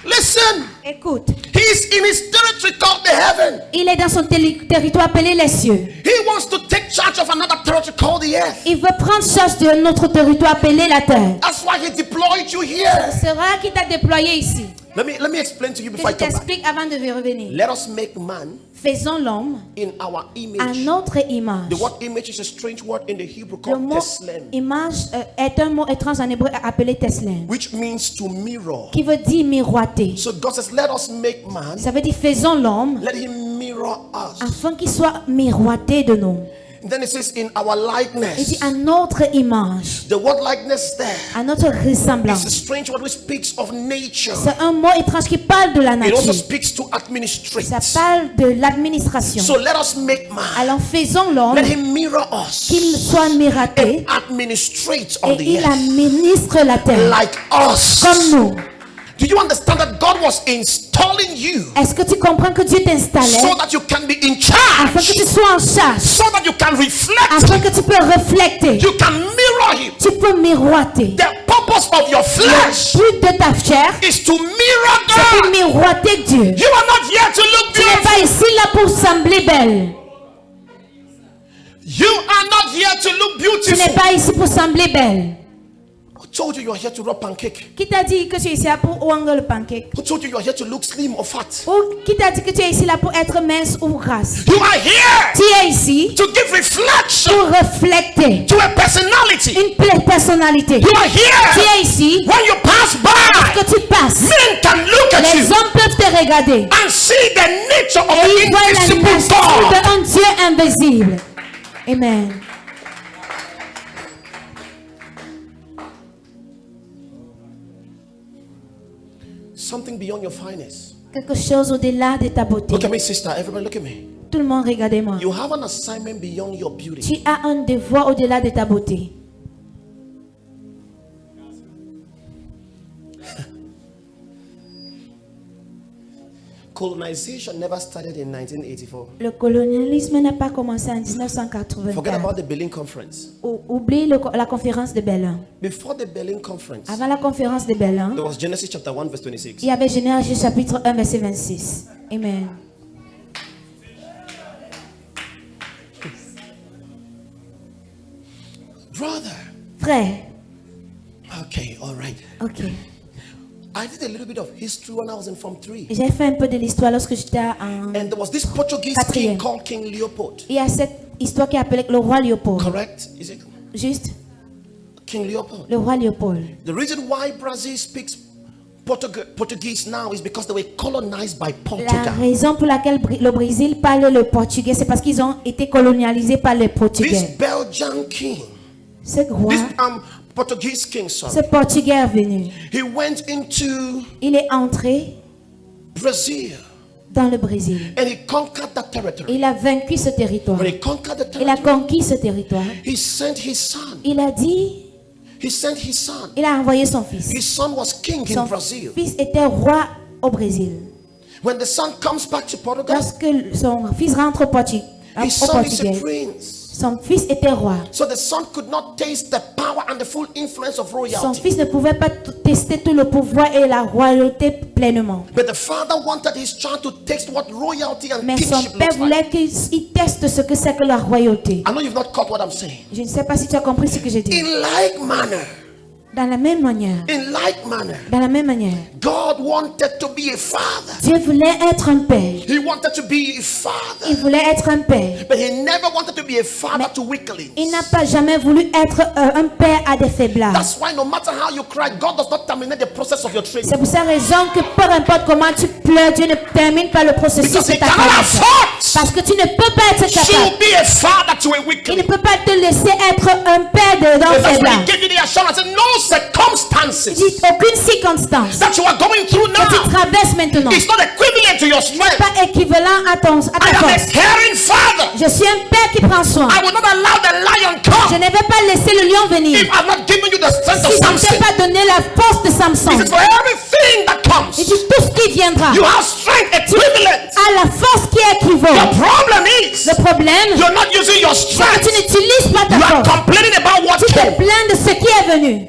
Speaker 1: Listen,
Speaker 2: Écoute,
Speaker 1: he's in his territory called the heaven.
Speaker 2: il est dans son territoire appelé les cieux.
Speaker 1: He wants to take charge of another territory called the earth.
Speaker 2: Il veut prendre charge de notre territoire appelé la terre.
Speaker 1: That's why he deployed you here.
Speaker 2: C'est vrai qu'il t'a déployé ici.
Speaker 1: Let me explain to you
Speaker 2: Que
Speaker 1: before
Speaker 2: je
Speaker 1: I come back.
Speaker 2: t'explique avant de revenir.
Speaker 1: Let us make man
Speaker 2: Faisons l'homme
Speaker 1: in our
Speaker 2: à
Speaker 1: image.
Speaker 2: notre image.
Speaker 1: The word image is a strange word in the Hebrew
Speaker 2: Le
Speaker 1: called
Speaker 2: mot
Speaker 1: teslem,
Speaker 2: image est un mot étrange en hébreu appelé teslem,
Speaker 1: which means to mirror.
Speaker 2: qui veut dire miroiter.
Speaker 1: So God says, let us make man,
Speaker 2: Ça veut dire faisons l'homme
Speaker 1: let him mirror us.
Speaker 2: afin qu'il soit miroité de nous.
Speaker 1: Then it says in our
Speaker 2: Il
Speaker 1: likeness.
Speaker 2: dit à notre image,
Speaker 1: The word likeness there
Speaker 2: à notre
Speaker 1: is a
Speaker 2: ressemblance.
Speaker 1: strange word which speaks of nature.
Speaker 2: C'est un mot étrange qui parle de la
Speaker 1: It also
Speaker 2: nature.
Speaker 1: speaks to administrate.
Speaker 2: Ça parle de l'administration.
Speaker 1: So let us make man.
Speaker 2: Alors faisons l'homme
Speaker 1: Let him mirror us
Speaker 2: qu'il soit miroité
Speaker 1: and administrate on
Speaker 2: et
Speaker 1: the
Speaker 2: il
Speaker 1: earth
Speaker 2: administre la terre
Speaker 1: like us.
Speaker 2: comme nous.
Speaker 1: Do you understand that God was installing you
Speaker 2: Est-ce que tu comprends que Dieu t'installait
Speaker 1: so that you can be in
Speaker 2: afin que
Speaker 1: charge,
Speaker 2: tu sois en charge,
Speaker 1: so that you can reflect,
Speaker 2: afin que tu peux refléter,
Speaker 1: you can mirror him?
Speaker 2: tu peux miroiter.
Speaker 1: The purpose of your flesh
Speaker 2: Le but de ta chair,
Speaker 1: is to mirror
Speaker 2: c'est de
Speaker 1: God.
Speaker 2: miroiter Dieu.
Speaker 1: You are not here to look
Speaker 2: Tu n'es
Speaker 1: beautiful.
Speaker 2: pas ici là pour sembler belle.
Speaker 1: You are not here to look
Speaker 2: Tu n'es
Speaker 1: beautiful.
Speaker 2: pas ici pour sembler belle.
Speaker 1: Who told you you are here to rub pancake?
Speaker 2: Qui t'a dit que tu es ici là pour ouanger le pancake?
Speaker 1: Who told you you are here to look slim or fat?
Speaker 2: Ou qui t'a dit que tu es ici là pour être mince ou grasse?
Speaker 1: You are here
Speaker 2: Tu es ici
Speaker 1: to give reflection
Speaker 2: pour refléter
Speaker 1: to a personality.
Speaker 2: une personnalité.
Speaker 1: You are
Speaker 2: Tu
Speaker 1: here
Speaker 2: es ici
Speaker 1: when you pass by.
Speaker 2: que tu passes.
Speaker 1: Men can look at
Speaker 2: Les
Speaker 1: you
Speaker 2: hommes peuvent te regarder
Speaker 1: and see the nature of
Speaker 2: et
Speaker 1: the
Speaker 2: ils voient la
Speaker 1: invisible
Speaker 2: nature
Speaker 1: God.
Speaker 2: d'un Dieu invisible. Amen.
Speaker 1: Something beyond your finest.
Speaker 2: Quelque chose au-delà de ta beauté.
Speaker 1: Look at me, sister. Everybody, look at me.
Speaker 2: Tout le monde, regardez-moi.
Speaker 1: You have an assignment beyond your beauty.
Speaker 2: Tu as un devoir au-delà de ta beauté.
Speaker 1: Colonization never started in 1984.
Speaker 2: Le colonialisme n'a pas commencé en
Speaker 1: Forget about
Speaker 2: 1984.
Speaker 1: the Berlin Conference.
Speaker 2: Oublie la conférence de Berlin.
Speaker 1: Before the Berlin Conference,
Speaker 2: Avant la conférence de Berlin,
Speaker 1: there was Genesis chapter 1, verse 26.
Speaker 2: il y avait Genèse chapitre 1, verset 26. Amen.
Speaker 1: Brother.
Speaker 2: Frère,
Speaker 1: Okay, all right.
Speaker 2: ok.
Speaker 1: I did a little bit of history when I was in Form 3.
Speaker 2: J'ai fait un peu de l'histoire lorsque j'étais en...
Speaker 1: And there was this Portuguese
Speaker 2: Quatrième.
Speaker 1: king called King Leopold.
Speaker 2: Il y a cette histoire qui est appelée le roi Léopold.
Speaker 1: Correct? Is it
Speaker 2: Juste,
Speaker 1: King Leopold?
Speaker 2: le roi Léopold.
Speaker 1: The reason why Brazil speaks Portuguese now is because they were colonized by
Speaker 2: La
Speaker 1: Portugal.
Speaker 2: raison pour laquelle le Brésil parle le portugais, c'est parce qu'ils ont été colonialisés par les
Speaker 1: This
Speaker 2: Portugais.
Speaker 1: Belgian king,
Speaker 2: Ce roi,
Speaker 1: this Portuguese king, sorry,
Speaker 2: ce Portugais est venu.
Speaker 1: he went into
Speaker 2: Il est entré
Speaker 1: Brazil
Speaker 2: dans le Brésil.
Speaker 1: and he conquered that territory.
Speaker 2: Il a vaincu ce territoire.
Speaker 1: When he conquered the
Speaker 2: Il a
Speaker 1: territory,
Speaker 2: conquis ce territoire.
Speaker 1: he sent his son.
Speaker 2: Il a dit,
Speaker 1: He sent his son.
Speaker 2: il a envoyé son fils.
Speaker 1: His son was king in
Speaker 2: Son
Speaker 1: Brazil.
Speaker 2: fils était roi au Brésil.
Speaker 1: When the son comes back to Portugal,
Speaker 2: Lorsque son fils rentre au
Speaker 1: his
Speaker 2: au
Speaker 1: son is a
Speaker 2: Portugais,
Speaker 1: prince.
Speaker 2: son fils était roi.
Speaker 1: So the son could not taste the power and the full influence of
Speaker 2: Son
Speaker 1: royalty.
Speaker 2: fils ne pouvait pas tester tout le pouvoir et la royauté pleinement.
Speaker 1: But the father wanted his child to taste what royalty and
Speaker 2: Mais son
Speaker 1: kingship
Speaker 2: père
Speaker 1: looks like.
Speaker 2: voulait qu'il teste ce que c'est que la royauté.
Speaker 1: I know you've not caught what I'm saying.
Speaker 2: Je ne sais pas si tu as compris ce que j'ai dit.
Speaker 1: In like manner,
Speaker 2: Dans la même manière,
Speaker 1: in like manner, God
Speaker 2: Dieu
Speaker 1: wanted to be a father.
Speaker 2: voulait être un père.
Speaker 1: He wanted to be a father.
Speaker 2: Il voulait être un père.
Speaker 1: But he never wanted to be a father to weaklings.
Speaker 2: Il n'a pas jamais voulu être un père à des faiblards.
Speaker 1: That's why no matter how you cry, God does not terminate the process of your training.
Speaker 2: C'est pour cette raison que peu importe comment tu pleures, Dieu ne termine pas le processus
Speaker 1: Because
Speaker 2: de
Speaker 1: he
Speaker 2: ta
Speaker 1: cannot
Speaker 2: formation.
Speaker 1: afford
Speaker 2: Parce que tu ne peux pas être capable.
Speaker 1: to be a father to a
Speaker 2: Il ne
Speaker 1: weakling.
Speaker 2: peut pas te laisser être un père d'un
Speaker 1: And that's when
Speaker 2: faiblard.
Speaker 1: he gave you the assurance that no
Speaker 2: Il
Speaker 1: circumstances
Speaker 2: dit aucune circonstance
Speaker 1: that you are going through
Speaker 2: que tu
Speaker 1: now
Speaker 2: traverses maintenant
Speaker 1: is not equivalent to your strength.
Speaker 2: pas équivalent à ta
Speaker 1: I am a
Speaker 2: force.
Speaker 1: caring father.
Speaker 2: Je suis un père qui prend soin.
Speaker 1: I will not allow the lion
Speaker 2: Je
Speaker 1: come
Speaker 2: ne vais pas laisser le lion venir.
Speaker 1: if I've not given you the strength of
Speaker 2: Si je ne t'ai
Speaker 1: Samson.
Speaker 2: pas donné la force de Samson.
Speaker 1: He says for everything that
Speaker 2: Il
Speaker 1: comes,
Speaker 2: dit tout ce qui viendra
Speaker 1: you have strength equivalent.
Speaker 2: à la force qui est
Speaker 1: The
Speaker 2: équivalente.
Speaker 1: problem is
Speaker 2: Le problème,
Speaker 1: you're not using your
Speaker 2: c'est que
Speaker 1: strength.
Speaker 2: tu n'utilises pas ta
Speaker 1: You are
Speaker 2: force.
Speaker 1: complaining about what
Speaker 2: Tu te
Speaker 1: came.
Speaker 2: plains de ce qui est venu.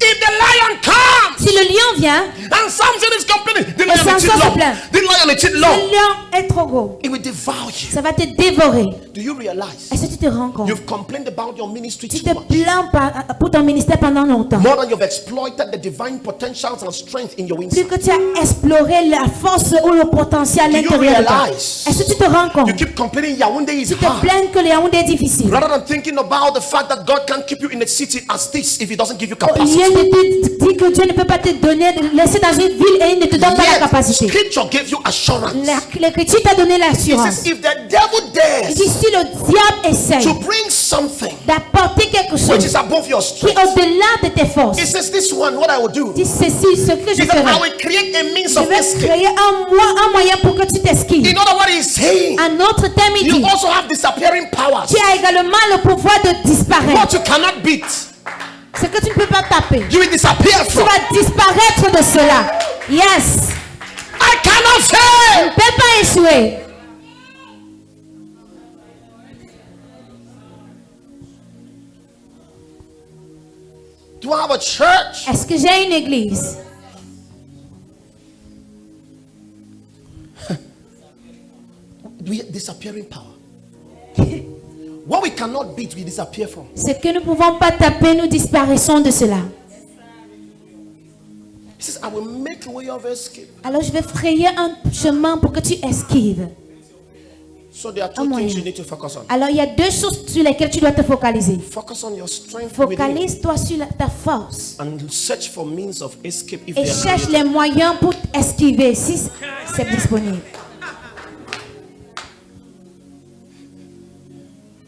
Speaker 1: If the lion comes
Speaker 2: Si le lion vient,
Speaker 1: and Samson is complaining, the
Speaker 2: Et
Speaker 1: lion is too
Speaker 2: Samson se
Speaker 1: long.
Speaker 2: plaint.
Speaker 1: The lion is too
Speaker 2: le
Speaker 1: long.
Speaker 2: lion est trop gros.
Speaker 1: It will devour you.
Speaker 2: Ça va te dévorer.
Speaker 1: Do you realize
Speaker 2: Est-ce que tu te rends compte?
Speaker 1: you've complained about your ministry
Speaker 2: Tu
Speaker 1: too
Speaker 2: te
Speaker 1: much?
Speaker 2: plains pour ton ministère pendant longtemps.
Speaker 1: More than you've exploited the divine potentials and strength in your
Speaker 2: Plus
Speaker 1: inside.
Speaker 2: que tu as exploré la force ou le potentiel à
Speaker 1: Do you
Speaker 2: l'intérieur de toi.
Speaker 1: realize
Speaker 2: Est-ce que tu te rends
Speaker 1: you
Speaker 2: compte?
Speaker 1: keep complaining Yaoundé is
Speaker 2: Tu te
Speaker 1: hard,
Speaker 2: plains que le Yaoundé est difficile.
Speaker 1: rather than thinking about the fact that God can't keep you in a city as this if He doesn't give you
Speaker 2: Au lieu
Speaker 1: capacity.
Speaker 2: de te dire que Dieu ne peut pas te donner, de laisser dans une ville et il ne te donne pas la
Speaker 1: Yet,
Speaker 2: capacité.
Speaker 1: Scripture gave you assurance.
Speaker 2: L'Écriture t'a donné
Speaker 1: It
Speaker 2: l'assurance.
Speaker 1: says if the devil
Speaker 2: Il
Speaker 1: dares
Speaker 2: dit si le diable essaye
Speaker 1: to bring something
Speaker 2: d'apporter quelque
Speaker 1: which
Speaker 2: chose
Speaker 1: is above your
Speaker 2: qui est
Speaker 1: strength,
Speaker 2: au-delà de tes forces,
Speaker 1: He says this one, what I will do
Speaker 2: dis ceci, ce que je
Speaker 1: is that I
Speaker 2: ferai.
Speaker 1: will create a means
Speaker 2: Je
Speaker 1: of
Speaker 2: vais
Speaker 1: escape.
Speaker 2: créer un moyen pour que tu t'esquives.
Speaker 1: In other words, He's saying
Speaker 2: Un autre terme, il
Speaker 1: you
Speaker 2: dit,
Speaker 1: also have disappearing powers,
Speaker 2: tu as également le pouvoir de disparaître.
Speaker 1: what you cannot beat.
Speaker 2: Ce que tu ne peux pas taper.
Speaker 1: You will disappear
Speaker 2: Tu
Speaker 1: from.
Speaker 2: vas disparaître de cela. Yes.
Speaker 1: I cannot
Speaker 2: Tu
Speaker 1: fail.
Speaker 2: ne peux pas échouer.
Speaker 1: Do I have a church?
Speaker 2: Est-ce que j'ai une église?
Speaker 1: We disappearing power. What we cannot beat, we disappear from.
Speaker 2: Ce que nous ne pouvons pas taper, nous disparaissons de cela.
Speaker 1: He says, I will make a way of escape.
Speaker 2: Alors je vais frayer un chemin pour que tu esquives.
Speaker 1: So there are two
Speaker 2: Un
Speaker 1: things
Speaker 2: moyen.
Speaker 1: you need to focus on.
Speaker 2: Alors il y a deux choses sur lesquelles tu dois te focaliser.
Speaker 1: Focus on your strength within
Speaker 2: Focalise-toi sur ta force
Speaker 1: and search for means of escape if
Speaker 2: et
Speaker 1: they are
Speaker 2: cherche
Speaker 1: created.
Speaker 2: les moyens pour esquiver si c'est disponible.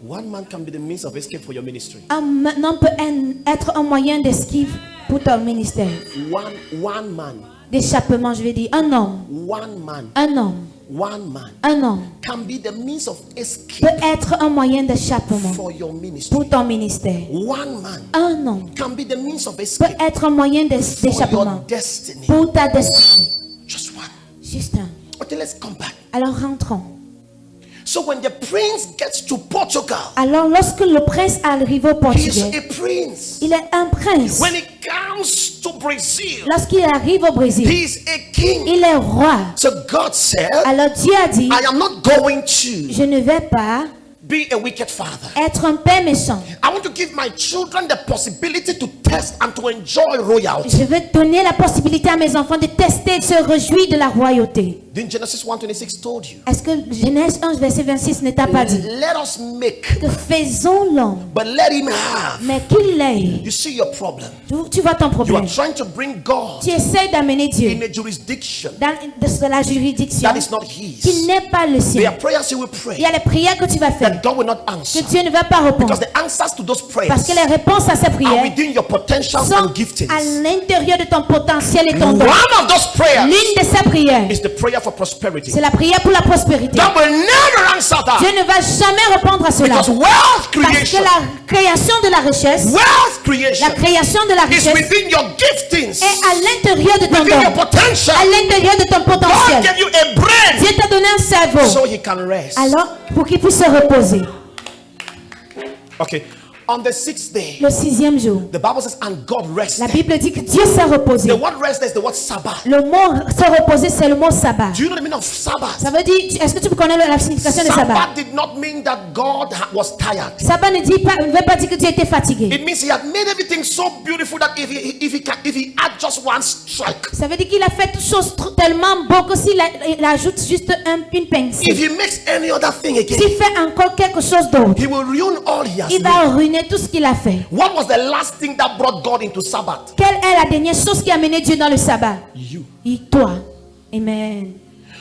Speaker 1: One man can be the means of escape for your ministry.
Speaker 2: Un homme peut être un moyen d'esquive pour ton ministère.
Speaker 1: One man.
Speaker 2: D'échappement, je vais dire. Un homme.
Speaker 1: One man.
Speaker 2: Un homme.
Speaker 1: One man
Speaker 2: Un homme
Speaker 1: can be the means of
Speaker 2: peut
Speaker 1: escape
Speaker 2: être un moyen d'échappement
Speaker 1: for your ministry.
Speaker 2: pour ton ministère.
Speaker 1: One man
Speaker 2: Un homme
Speaker 1: can be the means of
Speaker 2: peut
Speaker 1: escape
Speaker 2: être un moyen
Speaker 1: for your
Speaker 2: d'échappement
Speaker 1: destiny.
Speaker 2: pour ta destinée.
Speaker 1: Just one.
Speaker 2: Juste un.
Speaker 1: Okay, let's come back.
Speaker 2: Alors rentrons.
Speaker 1: So when the prince gets to Portugal,
Speaker 2: Alors lorsque le prince arrive au
Speaker 1: he is
Speaker 2: Portugal,
Speaker 1: a prince.
Speaker 2: il est un prince.
Speaker 1: When he comes to Brazil,
Speaker 2: Lorsqu'il arrive au Brésil,
Speaker 1: he is a king.
Speaker 2: il est roi.
Speaker 1: So God said,
Speaker 2: Alors Dieu a dit,
Speaker 1: I am not going to
Speaker 2: je ne vais pas
Speaker 1: be a wicked father.
Speaker 2: être un père méchant.
Speaker 1: I want to give my children the possibility to test and to enjoy royalty.
Speaker 2: Je veux donner la possibilité à mes enfants de tester et de se réjouir de la royauté.
Speaker 1: Then Genesis 1:26 told you.
Speaker 2: Est-ce que Genèse 1, verset 26 ne t'a pas dit
Speaker 1: Let us make,
Speaker 2: que faisons l'homme,
Speaker 1: but let him have.
Speaker 2: mais qu'il l'ait?
Speaker 1: You see your problem.
Speaker 2: Tu vois ton
Speaker 1: You are
Speaker 2: problème.
Speaker 1: trying to bring God
Speaker 2: Tu essaies d'amener Dieu
Speaker 1: in a jurisdiction
Speaker 2: dans la juridiction
Speaker 1: that is not
Speaker 2: qui
Speaker 1: his.
Speaker 2: n'est pas le
Speaker 1: There
Speaker 2: sien.
Speaker 1: are prayers you will
Speaker 2: Il
Speaker 1: pray
Speaker 2: y a les prières que tu vas faire
Speaker 1: that God will not
Speaker 2: que
Speaker 1: answer
Speaker 2: Dieu ne va pas répondre
Speaker 1: because the answers to those prayers
Speaker 2: parce que les réponses à ces
Speaker 1: are
Speaker 2: prières
Speaker 1: within your potentials
Speaker 2: sont
Speaker 1: and giftings.
Speaker 2: à l'intérieur de ton potentiel et ton don.
Speaker 1: One of those prayers
Speaker 2: L'une de ces prières,
Speaker 1: is the prayer for prosperity.
Speaker 2: c'est la prière pour la prospérité.
Speaker 1: God will never answer that
Speaker 2: Dieu ne va jamais répondre à cela
Speaker 1: because wealth
Speaker 2: parce que
Speaker 1: creation,
Speaker 2: la création de la richesse,
Speaker 1: wealth creation
Speaker 2: la création de la
Speaker 1: is
Speaker 2: richesse
Speaker 1: within your giftings,
Speaker 2: est à l'intérieur de ton
Speaker 1: within your
Speaker 2: don,
Speaker 1: potential.
Speaker 2: à l'intérieur de ton
Speaker 1: God
Speaker 2: potentiel.
Speaker 1: gave you a brain
Speaker 2: Dieu t'a donné un cerveau,
Speaker 1: so he can rest.
Speaker 2: alors pour qu'il puisse se reposer.
Speaker 1: Okay. On the 6th day,
Speaker 2: Le 6e jour,
Speaker 1: the Bible says, and God
Speaker 2: la
Speaker 1: rested.
Speaker 2: Bible dit que Dieu s'est reposé.
Speaker 1: The word rest is the word Sabbath.
Speaker 2: Le mot se reposer, c'est le mot sabbat.
Speaker 1: Do you know the meaning of Sabbath?
Speaker 2: Ça veut dire, est-ce que tu connais la signification de sabbat?
Speaker 1: Sabbath did not mean that God was tired.
Speaker 2: Sabbat ne veut pas dire que Dieu était fatigué.
Speaker 1: It means he had made everything so beautiful that if he had just one strike,
Speaker 2: Ça veut dire qu'il a fait toutes choses tellement beau que s'il il ajoute juste une
Speaker 1: if
Speaker 2: pincée,
Speaker 1: he makes any other thing again,
Speaker 2: s'il fait encore quelque chose d'autre,
Speaker 1: he will ruin all he has
Speaker 2: il
Speaker 1: made.
Speaker 2: va ruiner tout ce qu'il a fait.
Speaker 1: What was the last thing that brought God into Sabbath?
Speaker 2: Quelle est la dernière chose qui a mené Dieu dans le sabbat?
Speaker 1: You.
Speaker 2: Et toi. Amen.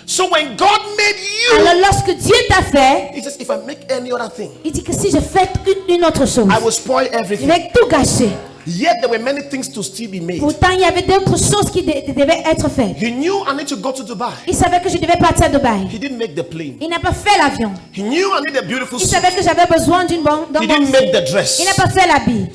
Speaker 1: So when God made you,
Speaker 2: Alors lorsque Dieu t'a fait,
Speaker 1: he says, if I make any other thing,
Speaker 2: il dit que si je fais une autre chose,
Speaker 1: I will spoil
Speaker 2: je
Speaker 1: everything.
Speaker 2: vais tout gâcher.
Speaker 1: Yet there were many things to still be made.
Speaker 2: Pourtant, il y avait d'autres choses qui devaient être faites.
Speaker 1: He knew I need to go to Dubai.
Speaker 2: Il savait que je devais partir à Dubaï.
Speaker 1: He didn't make the plane.
Speaker 2: Il n'a pas fait l'avion.
Speaker 1: He knew I need a beautiful
Speaker 2: Il
Speaker 1: suit.
Speaker 2: savait que j'avais besoin d'un
Speaker 1: He
Speaker 2: bon
Speaker 1: didn't make the
Speaker 2: suit.
Speaker 1: dress.
Speaker 2: Il n'a pas fait l'habit.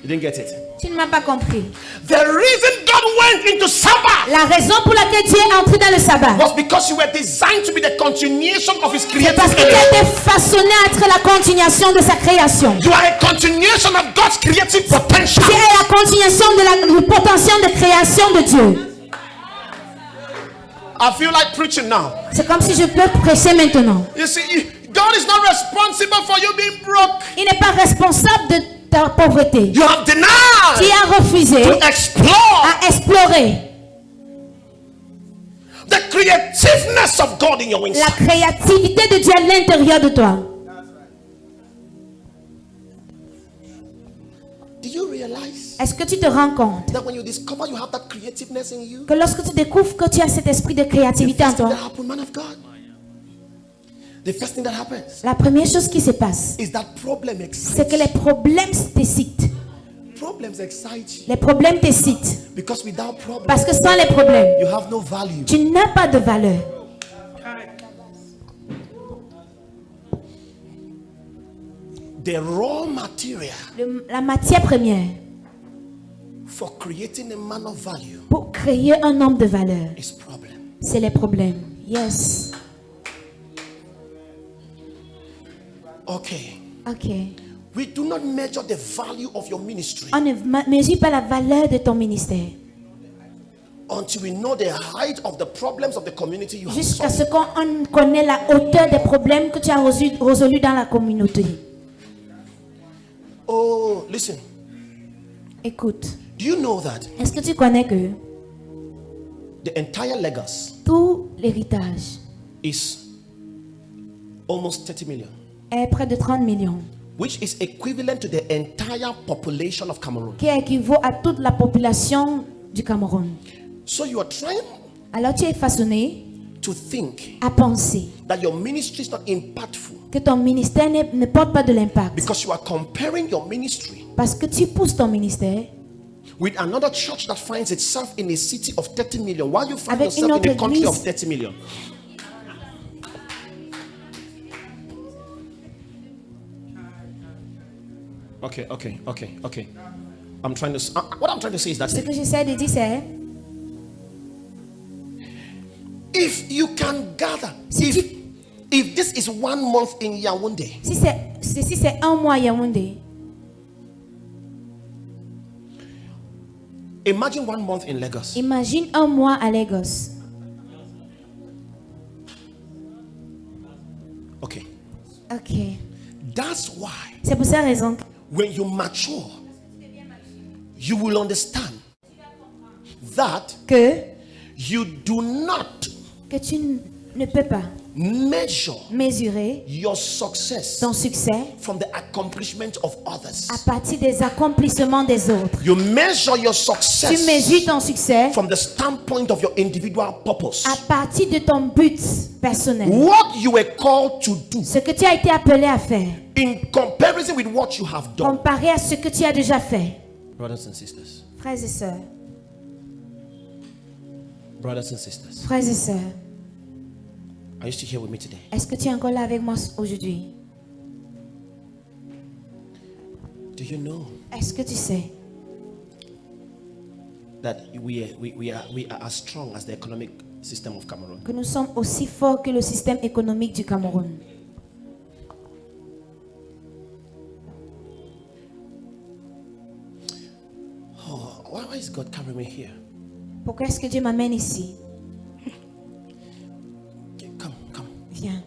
Speaker 1: You didn't get it.
Speaker 2: Tu ne m'as pas compris.
Speaker 1: The reason God went into Sabbath
Speaker 2: La raison pour laquelle Dieu est entré dans le sabbat,
Speaker 1: was because you were designed to be the continuation of his
Speaker 2: c'est
Speaker 1: creative
Speaker 2: parce que tu as
Speaker 1: aim.
Speaker 2: été façonné à être la continuation de sa création.
Speaker 1: You are a continuation of God's creative potential.
Speaker 2: Tu es la continuation du potentiel de création de Dieu.
Speaker 1: I feel like preaching now.
Speaker 2: C'est comme si je peux prêcher maintenant.
Speaker 1: You see, God is not responsible for you being broke.
Speaker 2: Il n'est pas responsable de ta pauvreté.
Speaker 1: You have
Speaker 2: Tu
Speaker 1: denied
Speaker 2: as refusé
Speaker 1: to explore
Speaker 2: à explorer
Speaker 1: the creativeness of God in your
Speaker 2: la
Speaker 1: inside.
Speaker 2: créativité de Dieu à l'intérieur de toi.
Speaker 1: Do you realize
Speaker 2: Est-ce que tu te rends compte
Speaker 1: that when you discover you have that creativeness in you,
Speaker 2: que lorsque tu découvres que tu as cet esprit de créativité en
Speaker 1: first thing
Speaker 2: toi,
Speaker 1: that happens, man of God, the first thing that happens
Speaker 2: la première chose qui se passe,
Speaker 1: is that problem excites
Speaker 2: c'est que les problèmes t'excitent.
Speaker 1: Problems excite you
Speaker 2: Les problèmes t'excitent.
Speaker 1: because without problems
Speaker 2: Parce que sans les problèmes,
Speaker 1: you have no value.
Speaker 2: tu n'as pas de valeur.
Speaker 1: The raw material
Speaker 2: La matière première
Speaker 1: for creating a man of value
Speaker 2: pour créer un homme de valeur,
Speaker 1: is problem.
Speaker 2: c'est les problèmes. Yes.
Speaker 1: Okay.
Speaker 2: Ok.
Speaker 1: We do not measure the value of your ministry
Speaker 2: On ne mesure pas la valeur de ton ministère
Speaker 1: until we know the height of the problems of the community you have
Speaker 2: jusqu'à
Speaker 1: solved.
Speaker 2: ce qu'on connaît la hauteur des problèmes que tu as résolus dans la communauté.
Speaker 1: Oh, listen.
Speaker 2: Écoute,
Speaker 1: Do you know that
Speaker 2: est-ce que tu connais que
Speaker 1: the entire Lagos
Speaker 2: tout l'héritage
Speaker 1: is almost 30 million,
Speaker 2: est près de 30 millions,
Speaker 1: which is equivalent to the entire population of Cameroon?
Speaker 2: qui équivaut à toute la population du Cameroun.
Speaker 1: So you are trying
Speaker 2: Alors tu es façonné
Speaker 1: to think
Speaker 2: à penser
Speaker 1: that your ministry is not impactful
Speaker 2: que ton ministère ne porte pas de l'impact
Speaker 1: because you are comparing your ministry
Speaker 2: parce que tu pousses ton ministère
Speaker 1: with another church that finds itself in a city of 30 million while you find
Speaker 2: avec une
Speaker 1: yourself
Speaker 2: autre
Speaker 1: in a country of
Speaker 2: église
Speaker 1: 30 million. Okay. I'm trying to what I'm trying to say is that
Speaker 2: Ce que j'essaie de dire c'est
Speaker 1: if you can gather,
Speaker 2: Si
Speaker 1: if this is 1 month in Yaoundé,
Speaker 2: si c'est un mois à Yaoundé,
Speaker 1: imagine 1 month in Lagos.
Speaker 2: imagine un mois à Lagos.
Speaker 1: Okay.
Speaker 2: Ok.
Speaker 1: That's why
Speaker 2: C'est pour cette raison que
Speaker 1: when you mature, you will understand that
Speaker 2: que
Speaker 1: you do not
Speaker 2: tu ne peux pas
Speaker 1: measure
Speaker 2: mesurer
Speaker 1: your success
Speaker 2: ton succès
Speaker 1: from the accomplishment of others.
Speaker 2: à partir des accomplissements des autres.
Speaker 1: You measure your
Speaker 2: Tu
Speaker 1: success
Speaker 2: mesures ton succès
Speaker 1: from the standpoint of your individual purpose.
Speaker 2: à partir de ton but personnel.
Speaker 1: What you were called to do
Speaker 2: Ce que tu as été appelé à faire,
Speaker 1: in comparison with what you have done.
Speaker 2: comparé à ce que tu as déjà fait.
Speaker 1: Brothers and sisters,
Speaker 2: Frères et sœurs,
Speaker 1: brothers and sisters,
Speaker 2: frères et sœurs,
Speaker 1: are you still here with me today?
Speaker 2: est-ce que tu es encore là avec moi aujourd'hui?
Speaker 1: Do you know
Speaker 2: Est-ce que tu sais
Speaker 1: that we are as strong as the economic system of Cameroon?
Speaker 2: que nous sommes aussi forts que le système économique du Cameroun?
Speaker 1: Oh, why is God carrying me here?
Speaker 2: Pourquoi est-ce que Dieu m'amène ici?
Speaker 1: Okay, come.
Speaker 2: Viens.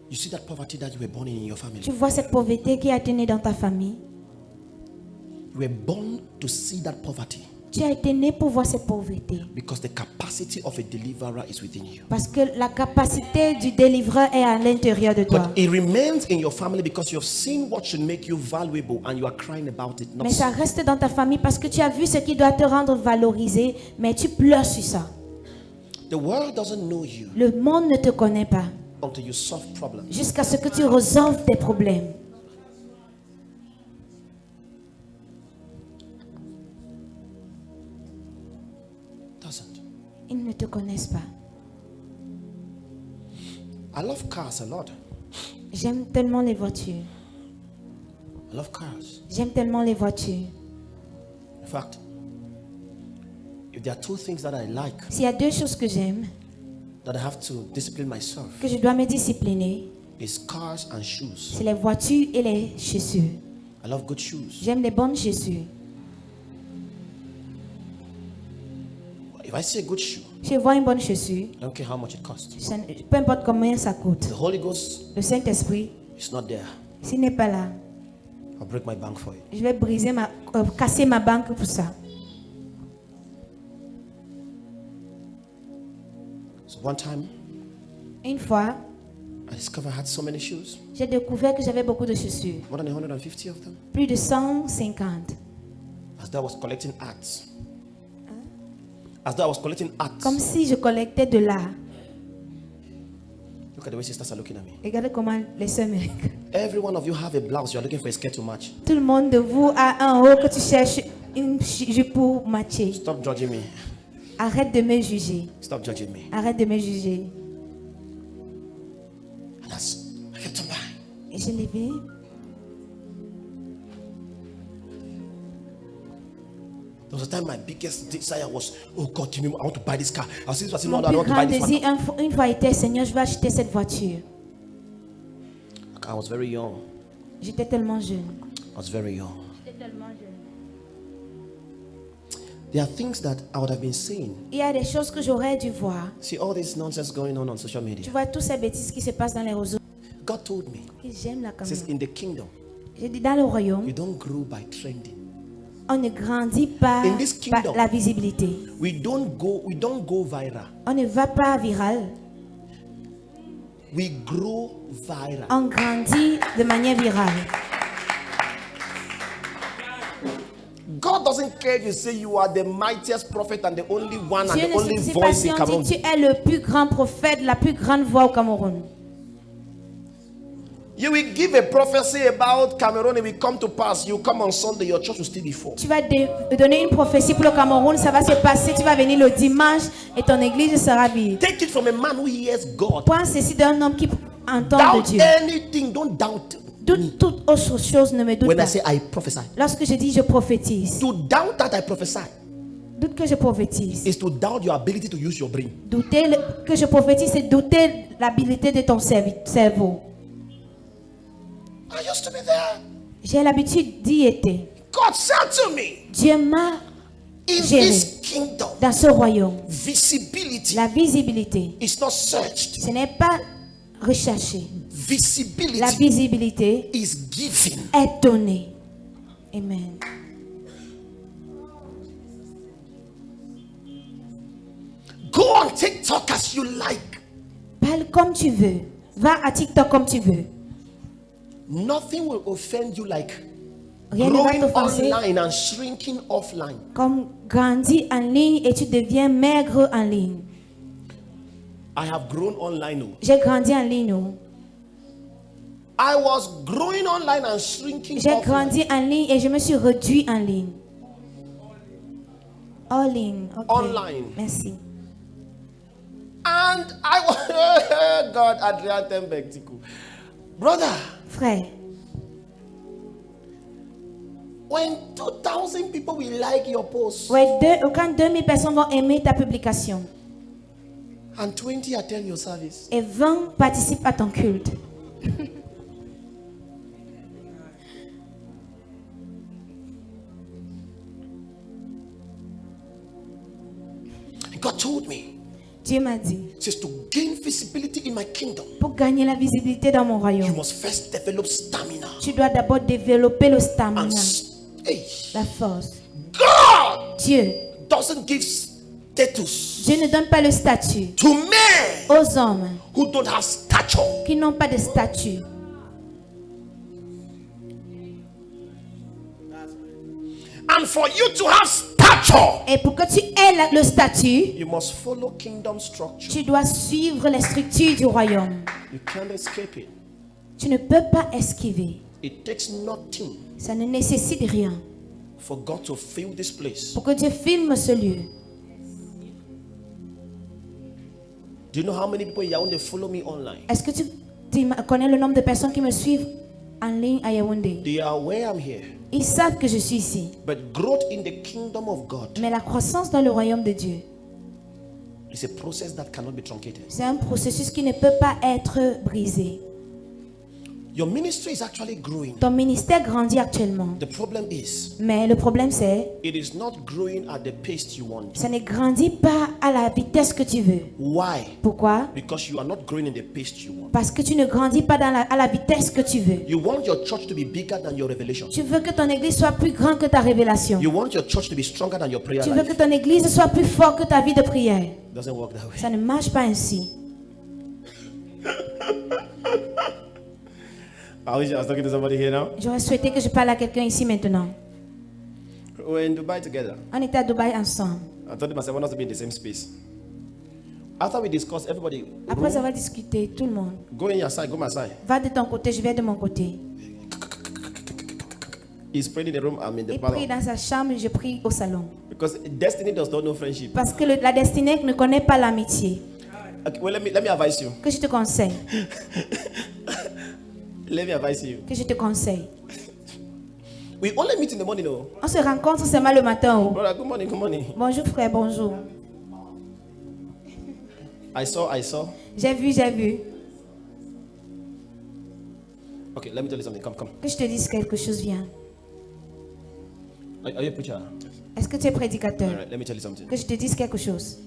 Speaker 1: You see that poverty that you were born in your family?
Speaker 2: Tu vois cette pauvreté qui a été née dans ta famille?
Speaker 1: You were born to see that poverty
Speaker 2: Tu as été né pour voir cette pauvreté.
Speaker 1: because the capacity of a deliverer is within you.
Speaker 2: Parce que la capacité du délivreur est à l'intérieur de toi.
Speaker 1: But it remains in your family because you have seen what should make you valuable and you are crying about it. Not
Speaker 2: Mais ça reste dans ta famille parce que tu as vu ce qui doit te rendre valorisé, mais tu pleures sur ça.
Speaker 1: The world doesn't know you
Speaker 2: Le monde ne te connaît pas
Speaker 1: until you solve problems.
Speaker 2: jusqu'à ce que tu résolves tes problèmes.
Speaker 1: Doesn't.
Speaker 2: Ils ne te connaissent pas.
Speaker 1: I love cars a lot.
Speaker 2: J'aime tellement les voitures.
Speaker 1: I love cars.
Speaker 2: J'aime tellement les voitures.
Speaker 1: In fact, if there are two things that I like
Speaker 2: S'il y a deux choses que j'aime,
Speaker 1: that I have to discipline myself,
Speaker 2: que je dois me discipliner,
Speaker 1: is cars and shoes.
Speaker 2: c'est les voitures et les chaussures.
Speaker 1: I love good shoes.
Speaker 2: J'aime les bonnes chaussures.
Speaker 1: If I see a good shoe,
Speaker 2: Je vois une bonne chaussure,
Speaker 1: I don't care how much it costs.
Speaker 2: peu importe combien ça coûte.
Speaker 1: The Holy Ghost
Speaker 2: Le Saint-Esprit,
Speaker 1: is not there.
Speaker 2: s'il n'est pas là,
Speaker 1: I'll break my bank for it.
Speaker 2: je vais casser ma banque pour ça.
Speaker 1: So one time,
Speaker 2: Une fois,
Speaker 1: I discovered I had so many shoes,
Speaker 2: j'ai découvert que j'avais beaucoup de chaussures.
Speaker 1: more than 150 of them.
Speaker 2: Plus de 150.
Speaker 1: As though I was collecting arts. As though I was collecting arts.
Speaker 2: Comme si je collectais de l'art.
Speaker 1: Look at the way sisters are looking at me.
Speaker 2: Regardez comment les sœurs me regardent.
Speaker 1: Every one of you have a blouse. You are looking for a skirt to match.
Speaker 2: Tout le monde de vous a un haut que tu cherches une jupe pour matcher.
Speaker 1: Stop judging me.
Speaker 2: Arrête de me juger.
Speaker 1: Stop judging me.
Speaker 2: Arrête de me juger.
Speaker 1: And I kept on buying.
Speaker 2: Et je l'ai vu.
Speaker 1: There was a time my biggest desire was, oh God, give me, I want to buy this car. I was saying,
Speaker 2: Mon
Speaker 1: no, I don't
Speaker 2: plus
Speaker 1: want to buy
Speaker 2: grand
Speaker 1: this one.
Speaker 2: désir une fois était, Seigneur, je vais acheter cette voiture.
Speaker 1: I was very young.
Speaker 2: J'étais tellement jeune.
Speaker 1: I was very young.
Speaker 2: J'étais tellement jeune.
Speaker 1: There are things that I would have been saying.
Speaker 2: Il y a des choses que j'aurais dû voir.
Speaker 1: See all this nonsense going on social
Speaker 2: Tu
Speaker 1: media.
Speaker 2: vois toutes ces bêtises qui se passent dans les réseaux.
Speaker 1: God told me,
Speaker 2: Et j'aime la
Speaker 1: He says,
Speaker 2: caméra.
Speaker 1: in the kingdom,
Speaker 2: J'ai dit dans le royaume,
Speaker 1: you don't grow by trending.
Speaker 2: on ne grandit pas
Speaker 1: In this
Speaker 2: par
Speaker 1: kingdom.
Speaker 2: la visibilité.
Speaker 1: We don't go viral.
Speaker 2: On ne va pas viral.
Speaker 1: We grow viral.
Speaker 2: On grandit de manière virale.
Speaker 1: God doesn't care if you say you are the mightiest prophet and the only one and
Speaker 2: Dieu
Speaker 1: the
Speaker 2: ne
Speaker 1: only
Speaker 2: se pas
Speaker 1: voice
Speaker 2: si
Speaker 1: in
Speaker 2: on
Speaker 1: Cameroon.
Speaker 2: dit tu es le plus grand prophète, la plus grande voix au Cameroun.
Speaker 1: You will give a prophecy about Cameroon, it will come to pass. You come on Sunday, your church will still be full.
Speaker 2: Tu vas donner une prophétie pour le Cameroun, ça va se passer. Tu vas venir le dimanche et ton église sera vide.
Speaker 1: Take it from a man who hears God.
Speaker 2: Prends ceci d'un homme qui entend de
Speaker 1: Doubt
Speaker 2: Dieu.
Speaker 1: anything, don't doubt.
Speaker 2: Toute autre chose ne me doute
Speaker 1: When I
Speaker 2: pas.
Speaker 1: say I prophesy,
Speaker 2: Lorsque je dis je prophétise,
Speaker 1: to doubt that I prophesy
Speaker 2: doute que je prophétise.
Speaker 1: is to doubt your ability to use your brain.
Speaker 2: Douter que je prophétise, c'est douter l'habilité de ton cerveau.
Speaker 1: I used to be there.
Speaker 2: J'ai l'habitude d'y être.
Speaker 1: God said to me,
Speaker 2: Dieu m'a
Speaker 1: in
Speaker 2: géré
Speaker 1: this kingdom,
Speaker 2: dans ce royaume.
Speaker 1: visibility
Speaker 2: La visibilité,
Speaker 1: is not searched.
Speaker 2: ce n'est pas recherché. La
Speaker 1: Visibility
Speaker 2: visibilité
Speaker 1: is given.
Speaker 2: est donnée. Amen.
Speaker 1: on TikTok as you like.
Speaker 2: Parle comme tu veux. Va à TikTok comme tu veux.
Speaker 1: Nothing will offend you like
Speaker 2: Rien ne va
Speaker 1: growing
Speaker 2: t'offenser
Speaker 1: online and shrinking offline.
Speaker 2: comme grandir en ligne et tu deviens maigre en ligne.
Speaker 1: I have grown online. Oh.
Speaker 2: J'ai grandi en ligne. Oh.
Speaker 1: I was growing online and shrinking
Speaker 2: J'ai
Speaker 1: offline.
Speaker 2: grandi en ligne et je me suis réduit en ligne. All in. Okay.
Speaker 1: Online.
Speaker 2: Merci.
Speaker 1: And I was God, Adrian Tembeck, Tiku. Brother,
Speaker 2: Frère,
Speaker 1: when 2,000 people will like your post
Speaker 2: ouais, quand 2000 personnes vont aimer ta publication
Speaker 1: and 20 attend your service,
Speaker 2: et 20 participent à ton culte,
Speaker 1: God told me,
Speaker 2: Dieu m'a dit,
Speaker 1: says to gain visibility in my kingdom,
Speaker 2: pour gagner la visibilité dans mon
Speaker 1: you
Speaker 2: royaume,
Speaker 1: must first develop stamina.
Speaker 2: tu dois d'abord développer le
Speaker 1: And
Speaker 2: stamina,
Speaker 1: hey,
Speaker 2: la force.
Speaker 1: God
Speaker 2: Dieu,
Speaker 1: doesn't give status
Speaker 2: Dieu ne donne pas le statut
Speaker 1: to men
Speaker 2: aux hommes
Speaker 1: who don't have stature.
Speaker 2: qui n'ont pas de statut.
Speaker 1: And for you to have stature,
Speaker 2: Et pour que tu aies le statut,
Speaker 1: you must follow kingdom structure.
Speaker 2: tu dois suivre les structures du royaume.
Speaker 1: You can't escape it.
Speaker 2: Tu ne peux pas esquiver.
Speaker 1: It takes nothing
Speaker 2: Ça ne nécessite rien
Speaker 1: for God to fill this place.
Speaker 2: pour que Dieu filme ce lieu.
Speaker 1: Do you know how many people in Yaoundé follow me online?
Speaker 2: Est-ce que tu connais le nombre de personnes qui me suivent en ligne à Yaoundé?
Speaker 1: They are aware I'm here.
Speaker 2: Ils savent que je suis ici.
Speaker 1: But growth in the kingdom of God
Speaker 2: Mais la croissance dans le royaume de Dieu,
Speaker 1: is a process that cannot be truncated.
Speaker 2: c'est un processus qui ne peut pas être brisé.
Speaker 1: Your ministry is actually growing.
Speaker 2: Ton ministère grandit actuellement.
Speaker 1: The problem is,
Speaker 2: Mais le problème c'est,
Speaker 1: it is not growing at the pace you want.
Speaker 2: ça ne grandit pas à la vitesse que tu veux.
Speaker 1: Why?
Speaker 2: Pourquoi?
Speaker 1: Because you are not growing in the pace you want.
Speaker 2: Parce que tu ne grandis pas à la vitesse que tu veux.
Speaker 1: You want your church to be bigger than your revelation.
Speaker 2: Tu veux que ton église soit plus grande que ta révélation.
Speaker 1: You want your church to be stronger than your prayer
Speaker 2: Tu veux que
Speaker 1: life.
Speaker 2: ton église soit plus forte que ta vie de prière.
Speaker 1: It doesn't work that way.
Speaker 2: Ça ne marche pas ainsi.
Speaker 1: I wish I was talking to somebody here now.
Speaker 2: J'aurais souhaité que je parle à quelqu'un ici maintenant.
Speaker 1: We're in Dubai together.
Speaker 2: On était à Dubaï ensemble.
Speaker 1: I told myself I want us to be in the same space. After we discussed, everybody
Speaker 2: Après avoir discuté, tout le monde,
Speaker 1: go in your side, go my side.
Speaker 2: va de ton côté, je vais de mon côté.
Speaker 1: He's praying in the room, I'm in the
Speaker 2: Il prie
Speaker 1: parlor.
Speaker 2: dans sa chambre, je prie au salon.
Speaker 1: Because destiny does not know friendship.
Speaker 2: Parce que la destinée ne connaît pas l'amitié.
Speaker 1: Okay, well, let me advise you.
Speaker 2: Que je te conseille,
Speaker 1: Let me advise you.
Speaker 2: que je te conseille.
Speaker 1: We only meet in the morning, oh.
Speaker 2: On se rencontre seulement le matin. Oh.
Speaker 1: Brother, good morning, good morning.
Speaker 2: Bonjour frère, bonjour.
Speaker 1: I saw.
Speaker 2: J'ai vu.
Speaker 1: Okay, let me tell you something. Come.
Speaker 2: Que je te dise quelque chose, viens.
Speaker 1: Are you a preacher?
Speaker 2: Est-ce que tu es
Speaker 1: All
Speaker 2: prédicateur?
Speaker 1: right, let me tell you something.
Speaker 2: Que je te dise quelque chose.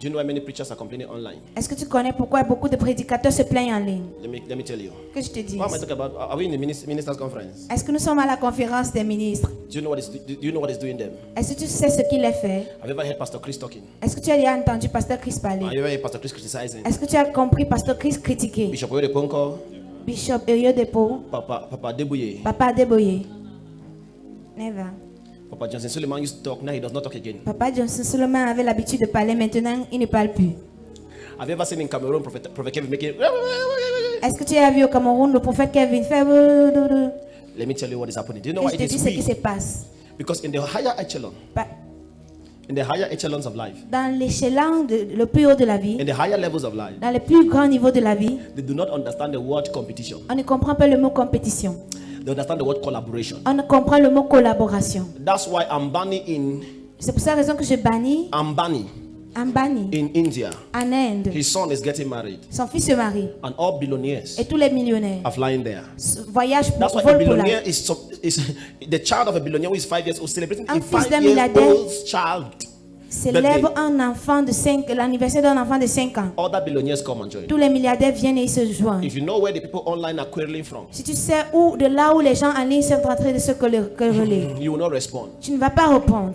Speaker 1: Do you know why many preachers are complaining online?
Speaker 2: Est-ce que tu connais pourquoi beaucoup de prédicateurs se plaignent en ligne?
Speaker 1: Let me tell you.
Speaker 2: Que je te dise.
Speaker 1: What am I talking about? Are we in the ministers' conference?
Speaker 2: Est-ce que nous sommes à la conférence des ministres?
Speaker 1: Do you know what is doing them?
Speaker 2: Est-ce que tu sais ce qu'il est fait?
Speaker 1: Have you ever heard Pastor Chris talking?
Speaker 2: Est-ce que tu as déjà entendu Pasteur Chris
Speaker 1: Have
Speaker 2: parler?
Speaker 1: you ever heard Pastor Chris criticizing?
Speaker 2: Est-ce que tu as compris Pasteur Chris critiquer?
Speaker 1: Bishop Oyede Ponko,
Speaker 2: Bishop Oyedepo,
Speaker 1: Papa Debouye,
Speaker 2: Papa Adeboye. Never.
Speaker 1: Papa Johnson Suleiman used to talk. Now he does not talk again.
Speaker 2: Papa Johnson Solomon avait l'habitude de parler, maintenant il ne parle plus.
Speaker 1: Have you ever seen in Cameroon Prophet Kevin making?
Speaker 2: Est-ce que tu as vu au Cameroun le prophète Kevin faire?
Speaker 1: Let me tell you what is happening. Do you know
Speaker 2: Et
Speaker 1: why
Speaker 2: je te
Speaker 1: it
Speaker 2: dis
Speaker 1: is
Speaker 2: ce qui se
Speaker 1: we?
Speaker 2: passe.
Speaker 1: Because in the higher echelon, in the higher echelons of life,
Speaker 2: Dans l'échelon le plus haut de la vie,
Speaker 1: in the higher levels of life,
Speaker 2: dans le plus grand niveau de la vie,
Speaker 1: they do not understand the word competition.
Speaker 2: on ne comprend pas le mot compétition.
Speaker 1: They understand the word collaboration.
Speaker 2: On ne comprend le mot collaboration.
Speaker 1: That's why Ambani
Speaker 2: C'est pour cette raison que je bannis
Speaker 1: Ambani
Speaker 2: Ambani
Speaker 1: in India,
Speaker 2: en Inde.
Speaker 1: his son is getting married,
Speaker 2: Son fils se marie
Speaker 1: and all billionaires
Speaker 2: et tous les millionnaires
Speaker 1: are flying there.
Speaker 2: voyagent pour
Speaker 1: That's why a
Speaker 2: vol pour là.
Speaker 1: billionaire is the child of a billionaire who is 5 years old, celebrating
Speaker 2: Un
Speaker 1: a
Speaker 2: fils d'un
Speaker 1: 5-year-old child.
Speaker 2: Célèbre un enfant de 5, l'anniversaire d'un enfant de 5 ans.
Speaker 1: Other billionaires come and join.
Speaker 2: Tous les milliardaires viennent et ils se joignent.
Speaker 1: If you know where the people online are quarreling from,
Speaker 2: Si tu sais où, de là où les gens en ligne sont en train de se quereller,
Speaker 1: you will not respond.
Speaker 2: tu ne vas pas répondre.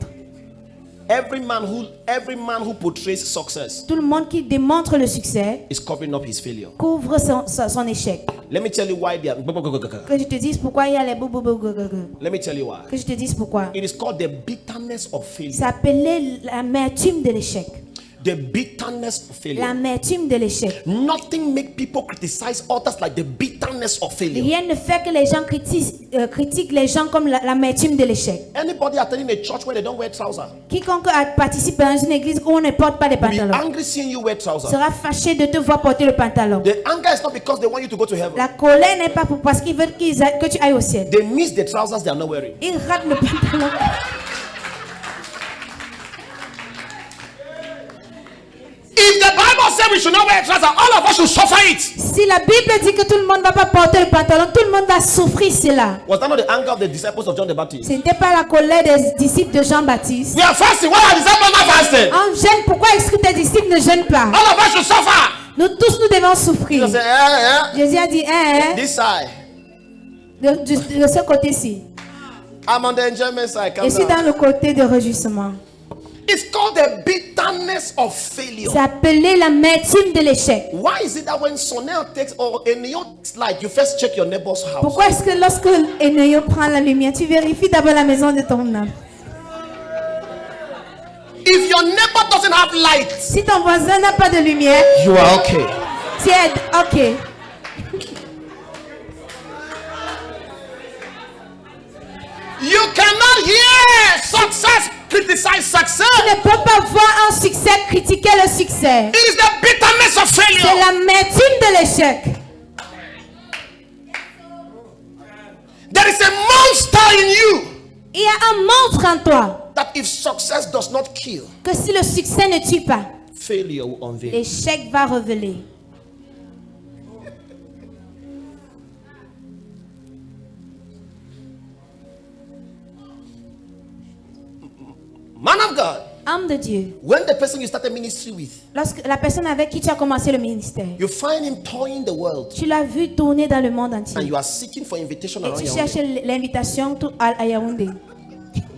Speaker 1: Every man who portrays success
Speaker 2: Tout le monde qui démontre le succès
Speaker 1: is covering up his failure.
Speaker 2: couvre son échec.
Speaker 1: Let me tell you why they are.
Speaker 2: Que je te dise pourquoi il y a les
Speaker 1: Let me tell you why.
Speaker 2: Que je te dise pourquoi.
Speaker 1: It is called the bitterness of failure.
Speaker 2: C'est appelé l'amertume de l'échec.
Speaker 1: The bitterness of failure.
Speaker 2: L'amertume de l'échec.
Speaker 1: Nothing make people criticize others like the bitterness of failure.
Speaker 2: Rien ne fait que les gens critiquent les gens comme l'amertume de l'échec.
Speaker 1: Anybody attending a church where they don't wear trousers
Speaker 2: Quiconque participe dans une église où on ne porte pas de
Speaker 1: will be
Speaker 2: pantalon
Speaker 1: angry seeing you wear trousers.
Speaker 2: sera fâché de te voir porter le pantalon.
Speaker 1: The anger is not because they want you to go to heaven.
Speaker 2: La colère n'est pas parce qu'ils veulent que tu ailles au ciel.
Speaker 1: They miss the trousers they are not wearing.
Speaker 2: Ils ratent le pantalon.
Speaker 1: If the Bible says we should not wear trousers, all of us should suffer it.
Speaker 2: Si la Bible dit que tout le monde ne va pas porter le pantalon, tout le monde va souffrir cela.
Speaker 1: Was that not the anger of the disciples of John the Baptist?
Speaker 2: Ce n'était pas la colère des disciples de Jean-Baptiste.
Speaker 1: We are fasting. Why are the disciples not fasting?
Speaker 2: En jeûne, pourquoi est-ce que tes disciples ne jeûnent pas?
Speaker 1: All of us should suffer.
Speaker 2: Nous tous, nous devons souffrir.
Speaker 1: Jesus said,
Speaker 2: Jésus a dit,
Speaker 1: this side.
Speaker 2: de ce côté-ci.
Speaker 1: I'm on the enjoyment side. Calm
Speaker 2: Je suis
Speaker 1: down.
Speaker 2: dans le côté de réjouissement.
Speaker 1: It's called the bitterness of failure.
Speaker 2: C'est appelé l'amertume de l'échec.
Speaker 1: Why is it that when Sonel takes or in your light, you first check your neighbor's house?
Speaker 2: Pourquoi est-ce que lorsque Eneyo prend la lumière, tu vérifies d'abord la maison de ton âme?
Speaker 1: If your neighbor doesn't have light,
Speaker 2: Si ton voisin n'a pas de lumière,
Speaker 1: you are okay.
Speaker 2: tu es ok.
Speaker 1: You cannot hear success criticize success.
Speaker 2: Tu ne peux pas voir un succès critiquer le succès.
Speaker 1: It is the bitterness of
Speaker 2: C'est
Speaker 1: failure.
Speaker 2: l'amertume de l'échec.
Speaker 1: There is a monster in you
Speaker 2: Il y a un monstre en toi
Speaker 1: that if success does not kill,
Speaker 2: que si le succès ne tue pas,
Speaker 1: failure will unveil.
Speaker 2: l'échec va révéler.
Speaker 1: Man of God,
Speaker 2: Homme de Dieu,
Speaker 1: when the person you started ministry with,
Speaker 2: lorsque la personne avec qui tu as commencé le ministère,
Speaker 1: you find him touring the world
Speaker 2: tu l'as vu tourner dans le monde
Speaker 1: and
Speaker 2: entier
Speaker 1: you are seeking for invitation
Speaker 2: et
Speaker 1: around
Speaker 2: tu
Speaker 1: Yaoundé,
Speaker 2: cherches l'invitation à Yaoundé.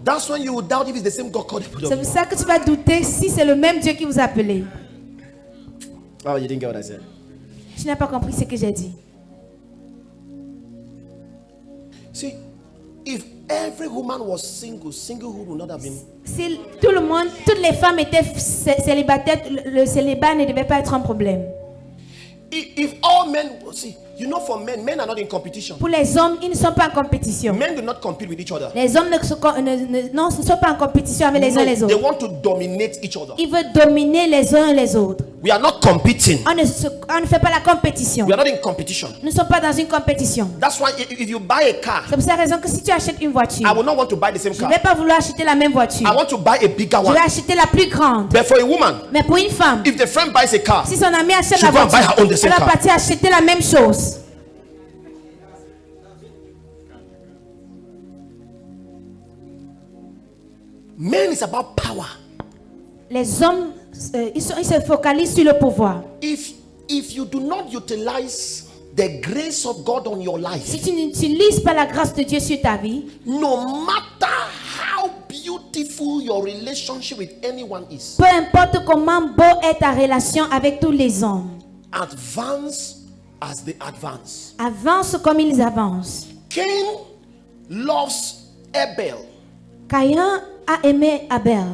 Speaker 1: that's when you will doubt if it's the same God called you.
Speaker 2: C'est pour ça que tu vas douter si c'est le même Dieu qui vous a appelé.
Speaker 1: Oh, you didn't get what I said.
Speaker 2: Tu n'as pas compris ce que j'ai dit.
Speaker 1: See, if every woman was single, singlehood would not have been.
Speaker 2: Si tout le monde, toutes les femmes étaient célibataires, le célibat ne devait pas être un problème.
Speaker 1: If all men, see, you know, for men, men are not in competition.
Speaker 2: Pour les hommes, ils ne sont pas en compétition.
Speaker 1: Men do not compete with each other.
Speaker 2: Les hommes ne sont pas en compétition avec les
Speaker 1: No,
Speaker 2: uns les
Speaker 1: they
Speaker 2: autres.
Speaker 1: want to dominate each other.
Speaker 2: Ils veulent dominer les uns les autres.
Speaker 1: We are not competing.
Speaker 2: On ne fait pas la compétition.
Speaker 1: We are not in competition.
Speaker 2: Nous ne sommes pas dans une compétition.
Speaker 1: That's why if you buy a car,
Speaker 2: C'est pour cette raison que si tu achètes une voiture,
Speaker 1: I will not want to buy the same
Speaker 2: je ne
Speaker 1: car.
Speaker 2: vais pas vouloir acheter la même voiture.
Speaker 1: I want to buy a bigger
Speaker 2: Je
Speaker 1: one.
Speaker 2: vais acheter la plus grande.
Speaker 1: But for a woman,
Speaker 2: Mais pour une femme,
Speaker 1: if the friend buys a car,
Speaker 2: si son ami achète
Speaker 1: she
Speaker 2: la
Speaker 1: go and buy
Speaker 2: voiture,
Speaker 1: her own the same
Speaker 2: elle va
Speaker 1: car.
Speaker 2: partir acheter la même chose.
Speaker 1: men is about power.
Speaker 2: Les hommes, ils se focalisent sur le pouvoir.
Speaker 1: If you do not utilize the grace of God on your life,
Speaker 2: Si tu n'utilises pas la grâce de Dieu sur ta vie,
Speaker 1: no matter how beautiful your relationship with anyone is,
Speaker 2: peu importe comment beau est ta relation avec tous les hommes,
Speaker 1: advance as they advance.
Speaker 2: avance comme ils avancent.
Speaker 1: Cain loves Abel
Speaker 2: Caïn a aimé Abel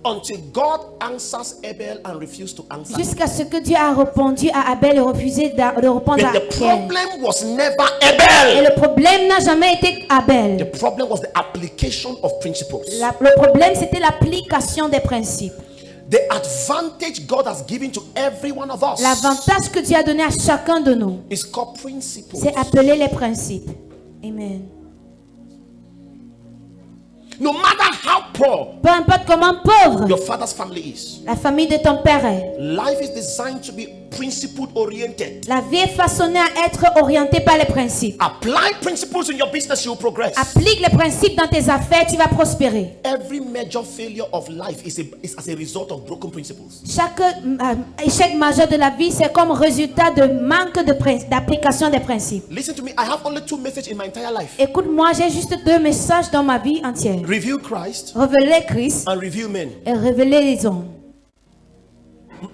Speaker 1: until God answers Abel and refused to answer.
Speaker 2: jusqu'à ce que Dieu a répondu à Abel et refusé de répondre à
Speaker 1: But the
Speaker 2: Caïn.
Speaker 1: problem was never
Speaker 2: Et
Speaker 1: Abel.
Speaker 2: le problème n'a jamais été Abel.
Speaker 1: The problem was the application of principles.
Speaker 2: Le problème, c'était l'application des principes.
Speaker 1: The advantage God has given to every one of us
Speaker 2: L'avantage que Dieu a donné à chacun de nous,
Speaker 1: is called principles.
Speaker 2: c'est appelé les principes. Amen.
Speaker 1: No matter how poor
Speaker 2: Peu importe comment pauvre
Speaker 1: your father's family is,
Speaker 2: la famille de ton père est,
Speaker 1: life is designed to be principle oriented.
Speaker 2: La vie est façonnée à être orientée par les principes.
Speaker 1: Apply principles in your business, you will progress.
Speaker 2: Applique les principes dans tes affaires, tu vas prospérer.
Speaker 1: Every major failure of life is as a result of broken principles.
Speaker 2: Chaque échec majeur de la vie, c'est comme résultat de manque d'application des principes.
Speaker 1: Listen to me. I have only 2 messages in my entire life.
Speaker 2: Écoute-moi, j'ai juste 2 messages dans ma vie entière.
Speaker 1: Reveal Christ
Speaker 2: Révéler Christ
Speaker 1: and reveal men.
Speaker 2: et révéler les hommes.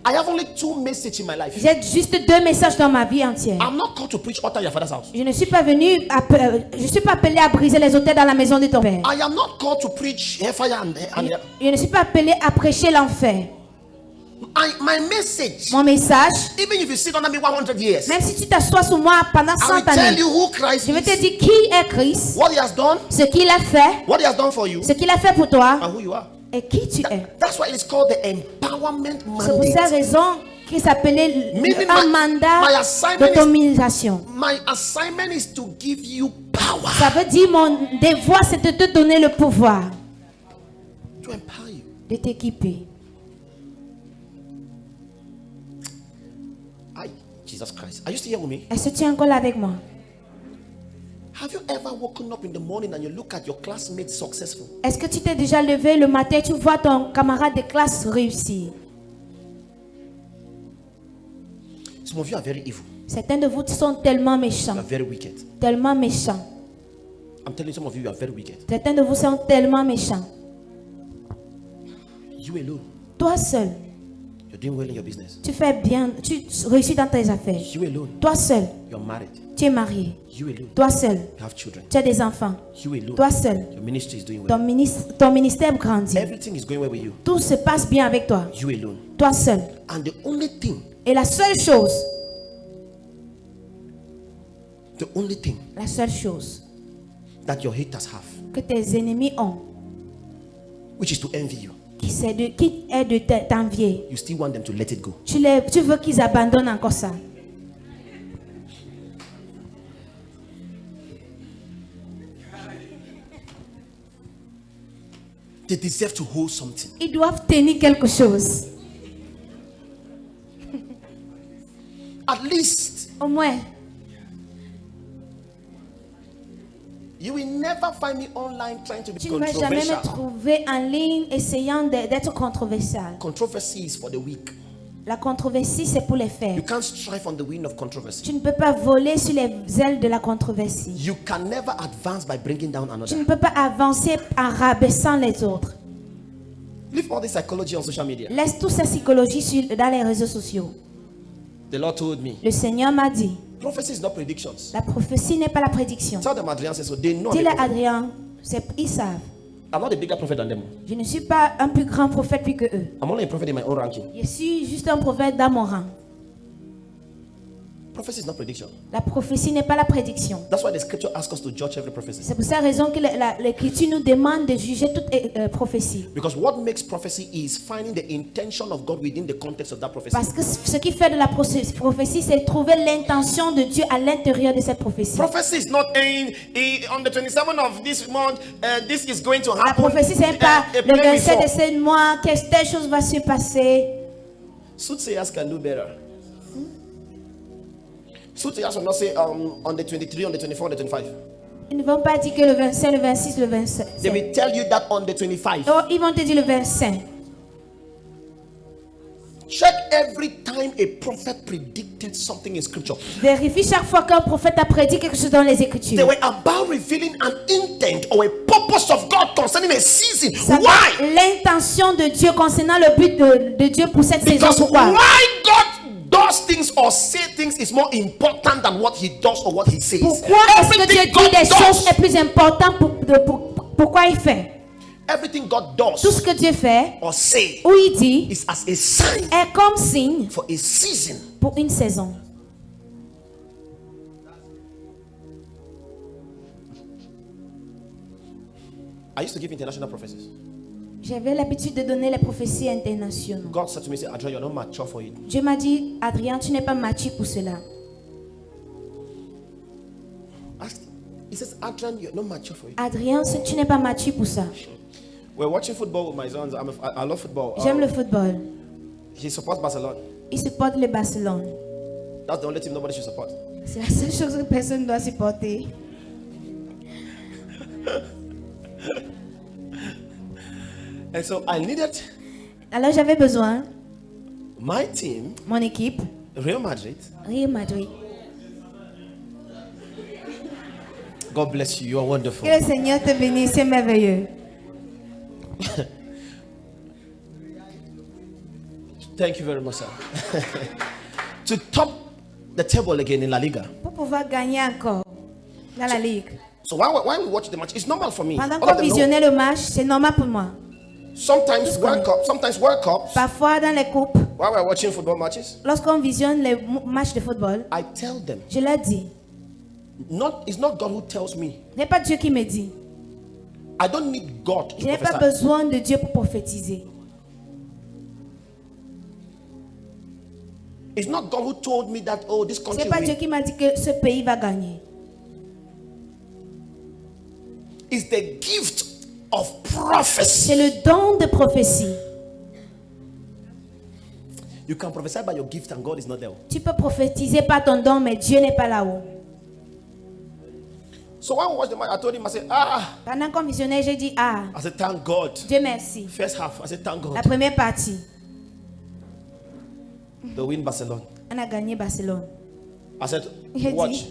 Speaker 1: I have only 2 messages in my life.
Speaker 2: J'ai juste 2 messages dans ma vie entière.
Speaker 1: I'm not called to preach altar in your father's house.
Speaker 2: Je ne suis pas je suis pas appelé à briser les autels dans la maison de ton père.
Speaker 1: I am not called to preach hellfire and
Speaker 2: Je ne suis pas appelé à prêcher l'enfer.
Speaker 1: my message.
Speaker 2: Mon message,
Speaker 1: Even if you sit under me 100 years,
Speaker 2: même si tu t'assois sous moi pendant
Speaker 1: I
Speaker 2: 100
Speaker 1: will tell
Speaker 2: années,
Speaker 1: you who Christ
Speaker 2: je vais te
Speaker 1: is,
Speaker 2: dire qui est Christ,
Speaker 1: what he has done,
Speaker 2: ce qu'il a fait,
Speaker 1: what he has done for you,
Speaker 2: ce qu'il a fait pour toi
Speaker 1: and who you are.
Speaker 2: et qui tu es.
Speaker 1: That's why it's called the empowerment
Speaker 2: C'est pour cette
Speaker 1: mandate.
Speaker 2: raison qu'il s'appelait
Speaker 1: Meaning
Speaker 2: un
Speaker 1: my
Speaker 2: mandat
Speaker 1: assignment is-
Speaker 2: d'autonomisation.
Speaker 1: My assignment is to give you power,
Speaker 2: Ça veut dire mon devoir, c'est de te donner le pouvoir
Speaker 1: to empower you.
Speaker 2: de t'équiper.
Speaker 1: Jesus Christ. Are you still here with me?
Speaker 2: Est-ce que tu es encore là avec moi?
Speaker 1: Have you ever woken up in the morning and you look at your classmates successful?
Speaker 2: Est-ce que tu t'es déjà levé le matin et tu vois ton camarade de classe réussir?
Speaker 1: Some of you are very evil.
Speaker 2: Certains de vous sont tellement
Speaker 1: You
Speaker 2: méchants,
Speaker 1: are very wicked.
Speaker 2: tellement méchants.
Speaker 1: I'm telling you, some of you are very wicked.
Speaker 2: Certains de vous sont tellement méchants.
Speaker 1: You alone.
Speaker 2: Toi seul,
Speaker 1: You're doing well in your business.
Speaker 2: tu fais bien, tu réussis dans tes affaires.
Speaker 1: You alone.
Speaker 2: Toi seul,
Speaker 1: You're married.
Speaker 2: tu es marié.
Speaker 1: You alone.
Speaker 2: Toi seul,
Speaker 1: You have children.
Speaker 2: tu as des enfants.
Speaker 1: You alone.
Speaker 2: Toi seul,
Speaker 1: Your ministry is doing
Speaker 2: ton
Speaker 1: well.
Speaker 2: ton ministère grandit.
Speaker 1: Everything is going well with you.
Speaker 2: Tout se passe bien avec toi.
Speaker 1: You alone.
Speaker 2: Toi seul.
Speaker 1: And the only thing,
Speaker 2: Et la seule chose
Speaker 1: that your haters have,
Speaker 2: que tes ennemis ont,
Speaker 1: which is to envy you,
Speaker 2: qui est de t'envier,
Speaker 1: you still want them to let it go.
Speaker 2: tu veux qu'ils abandonnent encore ça.
Speaker 1: They deserve to hold something.
Speaker 2: Ils doivent tenir quelque chose.
Speaker 1: At least
Speaker 2: Au moins,
Speaker 1: you will never find me online trying to be
Speaker 2: tu ne vas jamais me
Speaker 1: controversial.
Speaker 2: trouver en ligne essayant d'être controversial.
Speaker 1: Controversy is for the weak.
Speaker 2: La controversie, c'est pour les
Speaker 1: You
Speaker 2: faibles.
Speaker 1: can't strive on the wing of controversy.
Speaker 2: Tu ne peux pas voler sur les ailes de la controversie.
Speaker 1: You can never advance by bringing down
Speaker 2: Tu
Speaker 1: another.
Speaker 2: ne peux pas avancer en rabaissant les autres.
Speaker 1: Leave all this psychology on social media.
Speaker 2: Laisse toute cette psychologie dans les réseaux sociaux.
Speaker 1: The Lord told me,
Speaker 2: Le Seigneur m'a dit,
Speaker 1: prophecy is not predictions.
Speaker 2: la prophétie n'est pas la prédiction.
Speaker 1: Tell them Adrian says so. They know.
Speaker 2: Dis-le
Speaker 1: the prophet.
Speaker 2: Adrien, ils savent.
Speaker 1: I'm not a bigger prophet than them.
Speaker 2: Je ne suis pas un plus grand prophète plus que eux.
Speaker 1: I'm only a prophet in my own ranking.
Speaker 2: Je suis juste un prophète dans mon rang.
Speaker 1: Prophecy is not prediction.
Speaker 2: La prophétie n'est pas la prédiction.
Speaker 1: That's why the scripture asks us to judge every prophecy.
Speaker 2: C'est pour cette raison que l'Écriture nous demande de juger toute prophétie.
Speaker 1: Because what makes prophecy is finding the intention of God within the context of that prophecy.
Speaker 2: Parce que ce qui fait de la prophétie, c'est trouver l'intention de Dieu à l'intérieur de cette prophétie.
Speaker 1: Prophecy is not on the 27th of this month, this is going to
Speaker 2: La
Speaker 1: happen.
Speaker 2: prophétie, c'est pas
Speaker 1: a
Speaker 2: le
Speaker 1: play
Speaker 2: 27 de
Speaker 1: before.
Speaker 2: ce mois, que telle chose va se passer.
Speaker 1: Soothsayers can do better. Soothsayers will not say on the 23, on the 24, on the 25.
Speaker 2: Ils ne vont pas dire que le 25, le 26, le 27.
Speaker 1: They will tell you that on the 25.
Speaker 2: Oh, ils vont te dire le 25.
Speaker 1: Check every time a prophet predicted something in scripture.
Speaker 2: Vérifie chaque fois qu'un prophète a prédit quelque chose dans les
Speaker 1: They
Speaker 2: Écritures.
Speaker 1: were about revealing an intent or a purpose of God concerning a season.
Speaker 2: Ça va
Speaker 1: Why?
Speaker 2: l'intention de Dieu concernant le but de Dieu pour cette saison.
Speaker 1: Because
Speaker 2: Pourquoi?
Speaker 1: why God does things or say things is more important than what he does or what he says.
Speaker 2: Pourquoi est-ce que Dieu
Speaker 1: Everything
Speaker 2: dit
Speaker 1: God
Speaker 2: des choses
Speaker 1: does,
Speaker 2: est plus important pourquoi il fait?
Speaker 1: everything God
Speaker 2: Tout ce
Speaker 1: does
Speaker 2: que Dieu fait
Speaker 1: or say
Speaker 2: ou il dit
Speaker 1: is as a sign
Speaker 2: est comme signe
Speaker 1: for a season.
Speaker 2: pour une saison.
Speaker 1: I used to give international prophecies.
Speaker 2: J'avais l'habitude de donner les prophéties internationales.
Speaker 1: God said to me, say, Adrian, you're not mature for it.
Speaker 2: Dieu m'a dit, Adrien, tu n'es pas mature pour cela.
Speaker 1: He says, Adrian, you're not mature for it.
Speaker 2: Adrien, tu n'es pas mature pour ça.
Speaker 1: We're watching football with my sons. I love football.
Speaker 2: J'aime le football.
Speaker 1: He supports Barcelona.
Speaker 2: Il supporte le Barcelone.
Speaker 1: That's the only team nobody should support.
Speaker 2: C'est la seule chose que personne ne doit supporter.
Speaker 1: And so I needed
Speaker 2: Alors j'avais besoin,
Speaker 1: my team,
Speaker 2: mon équipe,
Speaker 1: Real Madrid.
Speaker 2: Real Madrid.
Speaker 1: God bless you. You are wonderful.
Speaker 2: Que le Seigneur te bénisse, c'est merveilleux.
Speaker 1: Thank you very much, sir. To top the table again in La Liga.
Speaker 2: Pour pouvoir gagner encore dans la Ligue.
Speaker 1: So when we watch the match, it's normal for me.
Speaker 2: Pendant
Speaker 1: All
Speaker 2: qu'on
Speaker 1: of them know.
Speaker 2: visionnait le match, c'est normal pour moi.
Speaker 1: Sometimes World Cups.
Speaker 2: Parfois dans les coupes,
Speaker 1: While we're watching football matches,
Speaker 2: lorsqu'on visionne les matchs de football,
Speaker 1: I tell them,
Speaker 2: je leur dis,
Speaker 1: it's not God who tells me.
Speaker 2: ce n'est pas Dieu qui me dit.
Speaker 1: I don't need God
Speaker 2: Je
Speaker 1: to
Speaker 2: n'ai pas
Speaker 1: prophesy.
Speaker 2: besoin de Dieu pour prophétiser.
Speaker 1: It's not God who told me that, oh, this
Speaker 2: Ce
Speaker 1: country
Speaker 2: n'est pas Dieu
Speaker 1: will.
Speaker 2: qui m'a dit que ce pays va gagner.
Speaker 1: It's the gift of prophecy.
Speaker 2: C'est le don de prophétie.
Speaker 1: You can prophesy by your gift and God is not there.
Speaker 2: Tu peux prophétiser par ton don, mais Dieu n'est pas là-haut.
Speaker 1: So when we watch the match, I told him, I said,
Speaker 2: Pendant qu'on visionnait, j'ai dit, ah,
Speaker 1: I said, thank God.
Speaker 2: Dieu merci.
Speaker 1: First half, I said, thank
Speaker 2: La
Speaker 1: God.
Speaker 2: première partie,
Speaker 1: They win Barcelona.
Speaker 2: on a gagné Barcelone.
Speaker 1: I said,
Speaker 2: J'ai
Speaker 1: watch.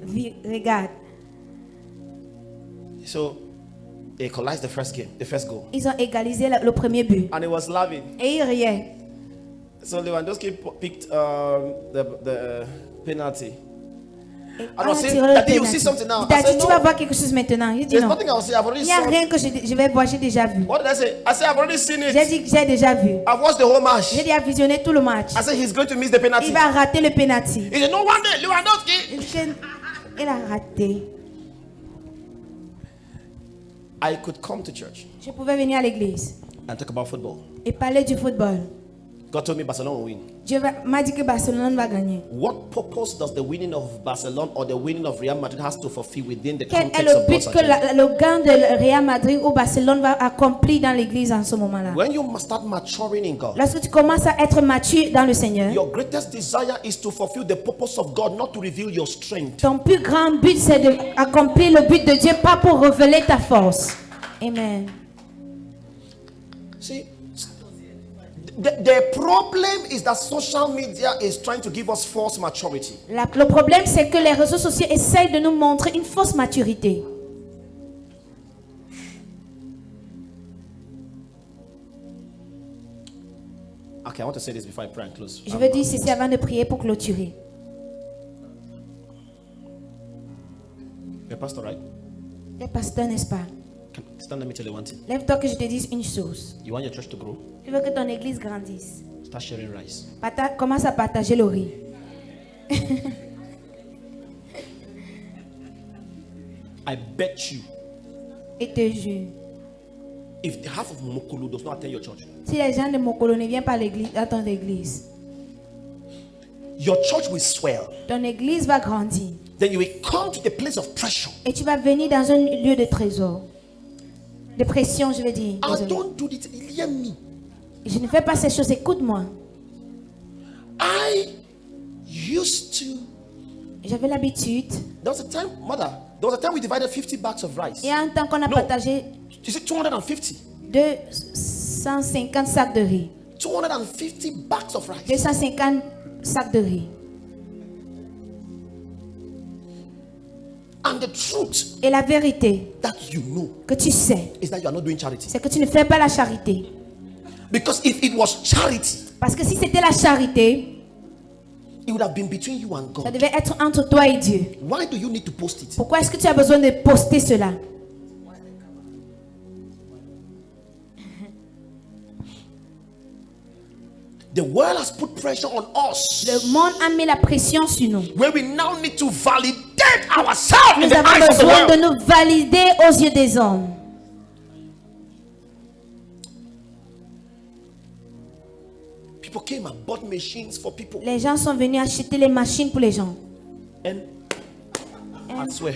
Speaker 2: dit, regarde,
Speaker 1: So they equalized the first goal.
Speaker 2: ils ont égalisé le premier but.
Speaker 1: And he was laughing.
Speaker 2: Et ils riaient.
Speaker 1: So Lewandowski picked the penalty.
Speaker 2: Et
Speaker 1: I
Speaker 2: on
Speaker 1: was
Speaker 2: a
Speaker 1: saying,
Speaker 2: tiré le
Speaker 1: Daddy, you
Speaker 2: penalty.
Speaker 1: see something now?
Speaker 2: Il
Speaker 1: I
Speaker 2: a dit,
Speaker 1: said,
Speaker 2: tu vas
Speaker 1: no.
Speaker 2: voir quelque chose maintenant. J'ai dit
Speaker 1: There's
Speaker 2: non.
Speaker 1: nothing I'll say. I've already
Speaker 2: Il n'y a
Speaker 1: saw.
Speaker 2: rien que je vais voir, j'ai déjà vu.
Speaker 1: What did I say? I said, I've already seen
Speaker 2: J'ai
Speaker 1: it.
Speaker 2: dit que j'ai déjà vu.
Speaker 1: I've watched the whole match.
Speaker 2: J'ai déjà visionné tout le match.
Speaker 1: I said, he's going to miss the penalty.
Speaker 2: Il va rater le penalty.
Speaker 1: He said, no wonder, Lewandowski.
Speaker 2: Il a raté.
Speaker 1: I could come to church
Speaker 2: Je pouvais venir à l'église
Speaker 1: and talk about football.
Speaker 2: et parler du football.
Speaker 1: God told me Barcelona will win.
Speaker 2: Dieu m'a dit que Barcelone va gagner.
Speaker 1: What purpose does the winning of Barcelona or the winning of Real Madrid has to fulfill within the
Speaker 2: Quel est
Speaker 1: context
Speaker 2: le
Speaker 1: of
Speaker 2: but
Speaker 1: God's
Speaker 2: que
Speaker 1: agenda?
Speaker 2: le gain de Real Madrid ou Barcelone va accomplir dans l'église en ce moment-là?
Speaker 1: When you start maturing in God,
Speaker 2: Lorsque tu commences à être mature dans le Seigneur,
Speaker 1: your greatest desire is to fulfill the purpose of God, not to reveal your strength.
Speaker 2: ton plus grand but c'est d'accomplir le but de Dieu, pas pour révéler ta force. Amen.
Speaker 1: See, the problem is that social media is trying to give us false maturity.
Speaker 2: Le problème, c'est que les réseaux sociaux essayent de nous montrer une fausse maturité.
Speaker 1: Okay, I want to say this before I pray and close.
Speaker 2: Je veux dire ceci avant de prier pour clôturer.
Speaker 1: You're a pastor, right?
Speaker 2: Les pasteurs, n'est-ce pas?
Speaker 1: Stand, let me tell you one thing.
Speaker 2: Lève-toi que je te dise une chose.
Speaker 1: You want your church to grow?
Speaker 2: Tu veux que ton église grandisse.
Speaker 1: Start sharing rice.
Speaker 2: Commence à partager le riz.
Speaker 1: I bet you,
Speaker 2: Et te jure,
Speaker 1: if the half of Mokolo does not attend your church,
Speaker 2: si les gens de Mokolo ne viennent pas à l'église, à ton église,
Speaker 1: your church will swell.
Speaker 2: ton église va grandir.
Speaker 1: Then you will come to the place of pressure.
Speaker 2: Et tu vas venir dans un lieu de trésor. De pression, je veux dire.
Speaker 1: I
Speaker 2: Désolé.
Speaker 1: don't do it. Hear me.
Speaker 2: Je ne fais pas ces choses, écoute-moi.
Speaker 1: I used to.
Speaker 2: J'avais l'habitude.
Speaker 1: There was a time, mother. There was a time we divided 50 bags of rice.
Speaker 2: Il y a un temps qu'on a
Speaker 1: No.
Speaker 2: partagé
Speaker 1: Is it 250?
Speaker 2: 250 sacs de riz.
Speaker 1: 250 bags of rice.
Speaker 2: 250 sacs de riz.
Speaker 1: And the truth
Speaker 2: Et la vérité
Speaker 1: that you know
Speaker 2: que tu sais,
Speaker 1: is that you are not doing charity.
Speaker 2: c'est que tu ne fais pas la charité.
Speaker 1: Because if it was charity,
Speaker 2: Parce que si c'était la charité,
Speaker 1: it would have been between you and
Speaker 2: ça
Speaker 1: God.
Speaker 2: devait être entre toi et Dieu.
Speaker 1: Why do you need to post it?
Speaker 2: Pourquoi est-ce que tu as besoin de poster cela?
Speaker 1: The world has put pressure on us,
Speaker 2: Le monde a mis la pression sur nous.
Speaker 1: where we now need to validate ourselves in
Speaker 2: Nous
Speaker 1: the
Speaker 2: avons
Speaker 1: eyes of the
Speaker 2: besoin de
Speaker 1: world.
Speaker 2: nous valider aux yeux des hommes.
Speaker 1: People came and bought machines for people,
Speaker 2: Les gens sont venus acheter les machines pour les gens.
Speaker 1: and I swear,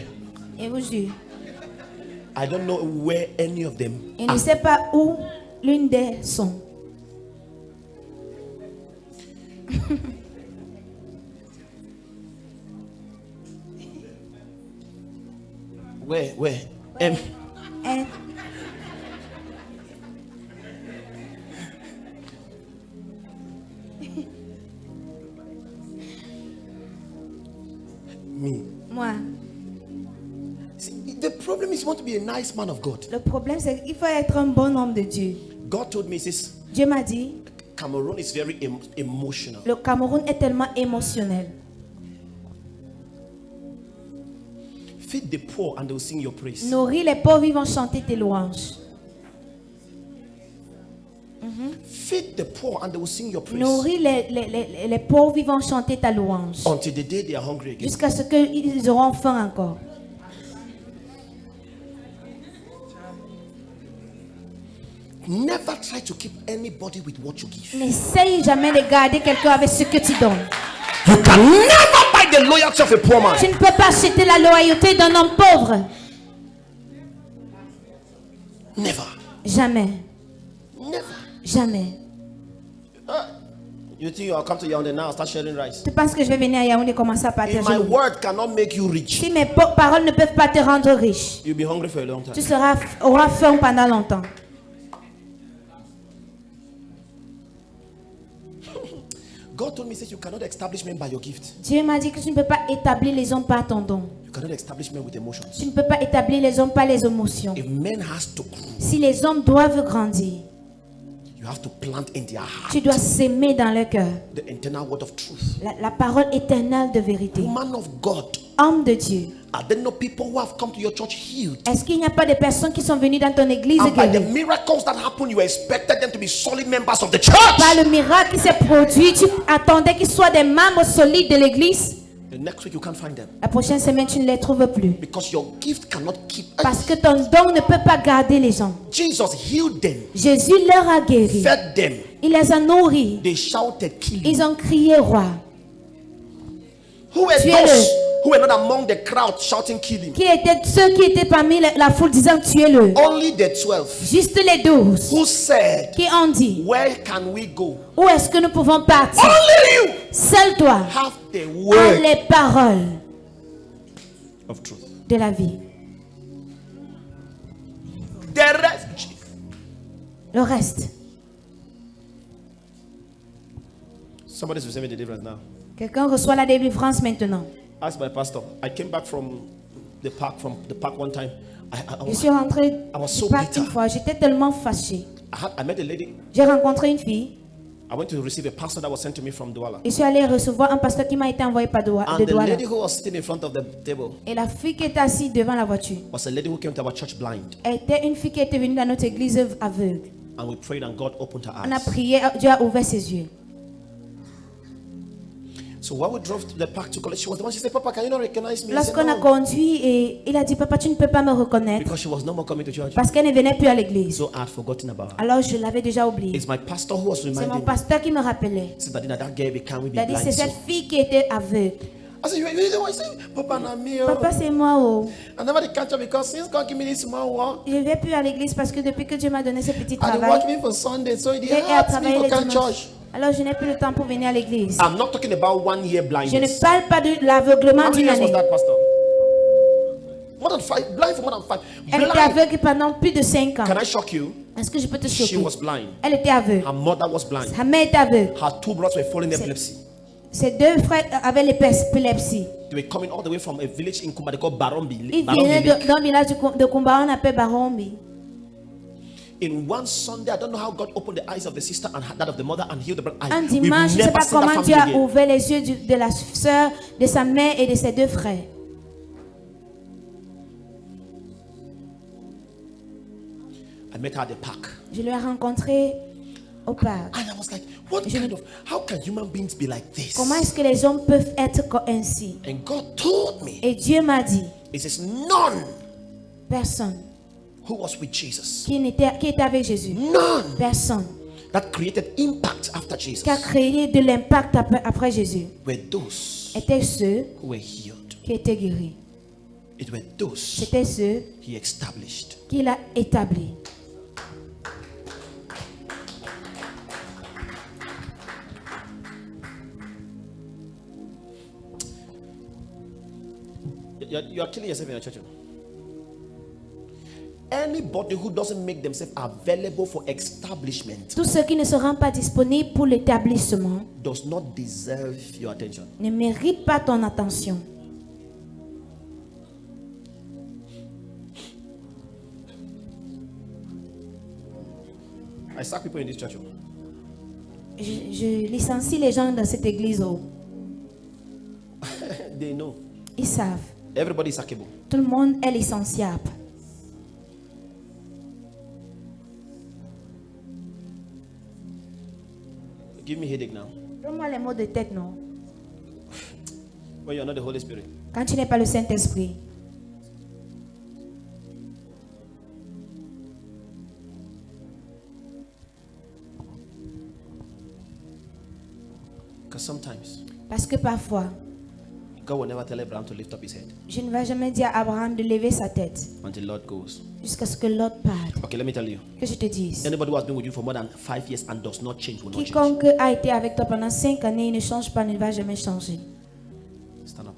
Speaker 2: Et vous jure,
Speaker 1: I don't know where any of them
Speaker 2: je ne
Speaker 1: are.
Speaker 2: sais pas où l'une d'elles sont.
Speaker 1: Where?
Speaker 2: Hein?
Speaker 1: Me.
Speaker 2: Moi.
Speaker 1: See, the problem is you want to be a nice man of God.
Speaker 2: Le problème, c'est qu'il faut être un bon homme de Dieu.
Speaker 1: God told me, he says,
Speaker 2: Dieu m'a dit,
Speaker 1: Cameroon is very emotional.
Speaker 2: le Cameroun est tellement émotionnel.
Speaker 1: Feed the poor and they will sing your praise.
Speaker 2: Nourris les pauvres, ils vont chanter tes louanges.
Speaker 1: Feed the poor and they will sing your praise.
Speaker 2: Nourris les pauvres, ils vont chanter ta louange.
Speaker 1: Until the day they are hungry again.
Speaker 2: Jusqu'à ce qu'ils auront faim encore.
Speaker 1: Never try to keep anybody with what you give.
Speaker 2: N'essaye jamais de garder quelqu'un avec ce que tu donnes.
Speaker 1: You can never buy the loyalty of a poor man.
Speaker 2: Tu ne peux pas acheter la loyauté d'un homme pauvre.
Speaker 1: Never.
Speaker 2: Jamais.
Speaker 1: Never.
Speaker 2: Jamais.
Speaker 1: You think I'll come to Yaoundé now and start sharing rice?
Speaker 2: Tu penses que je vais venir à Yaoundé et commencer à
Speaker 1: If
Speaker 2: partager?
Speaker 1: my word cannot make you rich,
Speaker 2: Si mes paroles ne peuvent pas te rendre riche,
Speaker 1: you'll be hungry for a long time.
Speaker 2: tu auras faim pendant longtemps.
Speaker 1: God told me, says you cannot establish men by your gift.
Speaker 2: Dieu m'a dit que tu ne peux pas établir les hommes par ton don.
Speaker 1: You cannot establish men with emotions.
Speaker 2: Tu ne peux pas établir les hommes par les émotions.
Speaker 1: If men has to grow,
Speaker 2: Si les hommes doivent grandir,
Speaker 1: you have to plant in their heart
Speaker 2: tu dois s'aimer dans leur cœur
Speaker 1: the internal word of truth.
Speaker 2: la parole éternelle de vérité.
Speaker 1: Woman of God,
Speaker 2: Homme de Dieu,
Speaker 1: are there no people who have come to your church healed?
Speaker 2: est-ce qu'il n'y a pas de personnes qui sont venues dans ton église
Speaker 1: And by the
Speaker 2: guéries?
Speaker 1: miracles that happen, you expected them to be solid members of the church.
Speaker 2: Par le miracle qui s'est produit, tu attendais qu'ils soient des membres solides de l'église.
Speaker 1: The next week you can't find them
Speaker 2: La prochaine semaine, tu ne les trouves plus.
Speaker 1: because your gift cannot keep.
Speaker 2: Parce que ton don ne peut pas garder les gens.
Speaker 1: Jesus healed them,
Speaker 2: Jésus leur a guéri.
Speaker 1: fed them.
Speaker 2: Il les a nourris.
Speaker 1: They shouted, "Kill him."
Speaker 2: Ils ont crié roi.
Speaker 1: Who were
Speaker 2: Tuez-le.
Speaker 1: those who were not among the crowd shouting, "Kill him"?
Speaker 2: Qui étaient ceux qui étaient parmi la foule disant tuez-le.
Speaker 1: Only the 12
Speaker 2: Juste les 12
Speaker 1: who said,
Speaker 2: qui ont dit
Speaker 1: "Where can we go?"
Speaker 2: où est-ce que nous pouvons partir?
Speaker 1: Only you
Speaker 2: Seul toi
Speaker 1: have the
Speaker 2: as
Speaker 1: word
Speaker 2: les paroles
Speaker 1: of truth.
Speaker 2: de la vie.
Speaker 1: The rest.
Speaker 2: Le reste.
Speaker 1: Somebody's receiving the difference now.
Speaker 2: Quelqu'un reçoit la délivrance maintenant.
Speaker 1: Ask my pastor. I came back from the park one time.
Speaker 2: Je suis rentrée
Speaker 1: I was
Speaker 2: du
Speaker 1: so
Speaker 2: parc
Speaker 1: bitter.
Speaker 2: une fois. J'étais tellement fâchée.
Speaker 1: I met a lady.
Speaker 2: J'ai rencontré une fille.
Speaker 1: I went to receive a pastor that was sent to me from Douala.
Speaker 2: Je suis allée recevoir un pasteur qui m'a été envoyé par de
Speaker 1: And the
Speaker 2: Douala.
Speaker 1: lady who was sitting in front of the table
Speaker 2: Et la fille qui était assise devant la voiture
Speaker 1: was a lady who came to our church blind.
Speaker 2: était une fille qui était venue dans notre église aveugle.
Speaker 1: And we prayed and God opened her
Speaker 2: On a
Speaker 1: eyes.
Speaker 2: prié, Dieu a ouvert ses yeux.
Speaker 1: So while we drove to the park to college, she was the one. She said, "Papa, can you not recognize me?" I said,
Speaker 2: Lorsqu'on a
Speaker 1: "No."
Speaker 2: conduit, et il a dit, papa, tu ne peux pas me reconnaître.
Speaker 1: Because she was no more coming to church.
Speaker 2: Parce qu'elle ne venait plus à l'église.
Speaker 1: So I had forgotten about her.
Speaker 2: Alors je l'avais déjà oublié.
Speaker 1: It's my pastor who was
Speaker 2: C'est mon
Speaker 1: reminding me.
Speaker 2: pasteur qui me rappelait.
Speaker 1: He said, "Daddy, that girl can we be
Speaker 2: Il a dit,
Speaker 1: blind
Speaker 2: c'est
Speaker 1: so?"
Speaker 2: cette fille qui était aveugle.
Speaker 1: I said, "You the one?" He said, "Papa, na me."
Speaker 2: Papa, c'est moi. Oh.
Speaker 1: I never did catch her because since God gave me this small one,
Speaker 2: Je ne vais plus à l'église parce que depuis que Dieu m'a donné ce petit
Speaker 1: I did
Speaker 2: travail,
Speaker 1: work me for Sunday, so it
Speaker 2: j'ai à
Speaker 1: hurts me
Speaker 2: travailler
Speaker 1: for
Speaker 2: les
Speaker 1: come
Speaker 2: dimanches.
Speaker 1: church.
Speaker 2: Alors je n'ai plus le temps pour venir à l'église.
Speaker 1: I'm not talking about 1 year
Speaker 2: Je ne
Speaker 1: blindness.
Speaker 2: parle pas de l'aveuglement
Speaker 1: How many
Speaker 2: d'une
Speaker 1: years was
Speaker 2: année.
Speaker 1: that, Pastor? More than 5. Blind for more than 5.
Speaker 2: Elle était
Speaker 1: Blind.
Speaker 2: aveugle pendant plus de 5 ans.
Speaker 1: Can I shock you?
Speaker 2: Est-ce que je peux te
Speaker 1: She
Speaker 2: choquer?
Speaker 1: was blind.
Speaker 2: Elle était aveugle.
Speaker 1: Her mother was blind.
Speaker 2: Sa mère était aveugle.
Speaker 1: Her 2 brothers were falling epilepsy.
Speaker 2: Ses deux frères avaient l'épilepsie.
Speaker 1: They were coming all the way from a village in Kumba they called Barombi.
Speaker 2: Ils
Speaker 1: Barombi
Speaker 2: venaient
Speaker 1: Lake.
Speaker 2: d'un village de Kumba, on appelle Barombi.
Speaker 1: In one Sunday, I don't know how God opened the eyes of the sister and that of the mother and healed the brother.
Speaker 2: Un
Speaker 1: We've
Speaker 2: dimanche, je ne sais
Speaker 1: never
Speaker 2: pas
Speaker 1: seen that
Speaker 2: comment Dieu
Speaker 1: family
Speaker 2: a
Speaker 1: again.
Speaker 2: ouvert les yeux de la sœur, de sa mère et de ses deux frères.
Speaker 1: I met her at the park.
Speaker 2: Je l'ai rencontré au parc.
Speaker 1: And I was like, what kind of, how can human beings be like this?
Speaker 2: Comment est-ce que les hommes peuvent être ainsi?
Speaker 1: And God told me,
Speaker 2: Et Dieu m'a dit,
Speaker 1: He says, none
Speaker 2: personne
Speaker 1: who was with Jesus,
Speaker 2: qui était avec Jésus,
Speaker 1: none
Speaker 2: personne
Speaker 1: that created impact after Jesus
Speaker 2: qui a créé de l'impact après Jésus,
Speaker 1: were those
Speaker 2: étaient ceux
Speaker 1: who were healed.
Speaker 2: qui étaient guéris.
Speaker 1: It were those
Speaker 2: C'étaient ceux
Speaker 1: He established.
Speaker 2: qu'il a établis.
Speaker 1: You are killing yourself in your church. Anybody who doesn't make themselves available for establishment
Speaker 2: Tous ceux qui ne se rendent pas disponibles pour l'établissement
Speaker 1: does not deserve your attention.
Speaker 2: ne méritent pas ton attention.
Speaker 1: I sack people in this church.
Speaker 2: Je licencie les gens dans cette église.
Speaker 1: They know.
Speaker 2: Ils savent.
Speaker 1: Everybody is sackable.
Speaker 2: Tout le monde est licenciable.
Speaker 1: Give me headache now.
Speaker 2: Donne-moi les mots de tête, non?
Speaker 1: When you are not the Holy Spirit.
Speaker 2: Quand tu n'es pas le Saint-Esprit.
Speaker 1: Because sometimes
Speaker 2: Parce que parfois,
Speaker 1: God will never tell Abraham to lift up his head
Speaker 2: je ne vais jamais dire à Abraham de lever sa tête
Speaker 1: until Lord goes.
Speaker 2: jusqu'à ce que l'autre parle.
Speaker 1: Okay, let me tell you.
Speaker 2: Que je te dise.
Speaker 1: Anybody who has been with you for more than 5 years and does not change will not change.
Speaker 2: Quiconque a été avec toi pendant 5 années, il ne change pas, ne va jamais changer.
Speaker 1: Stand up.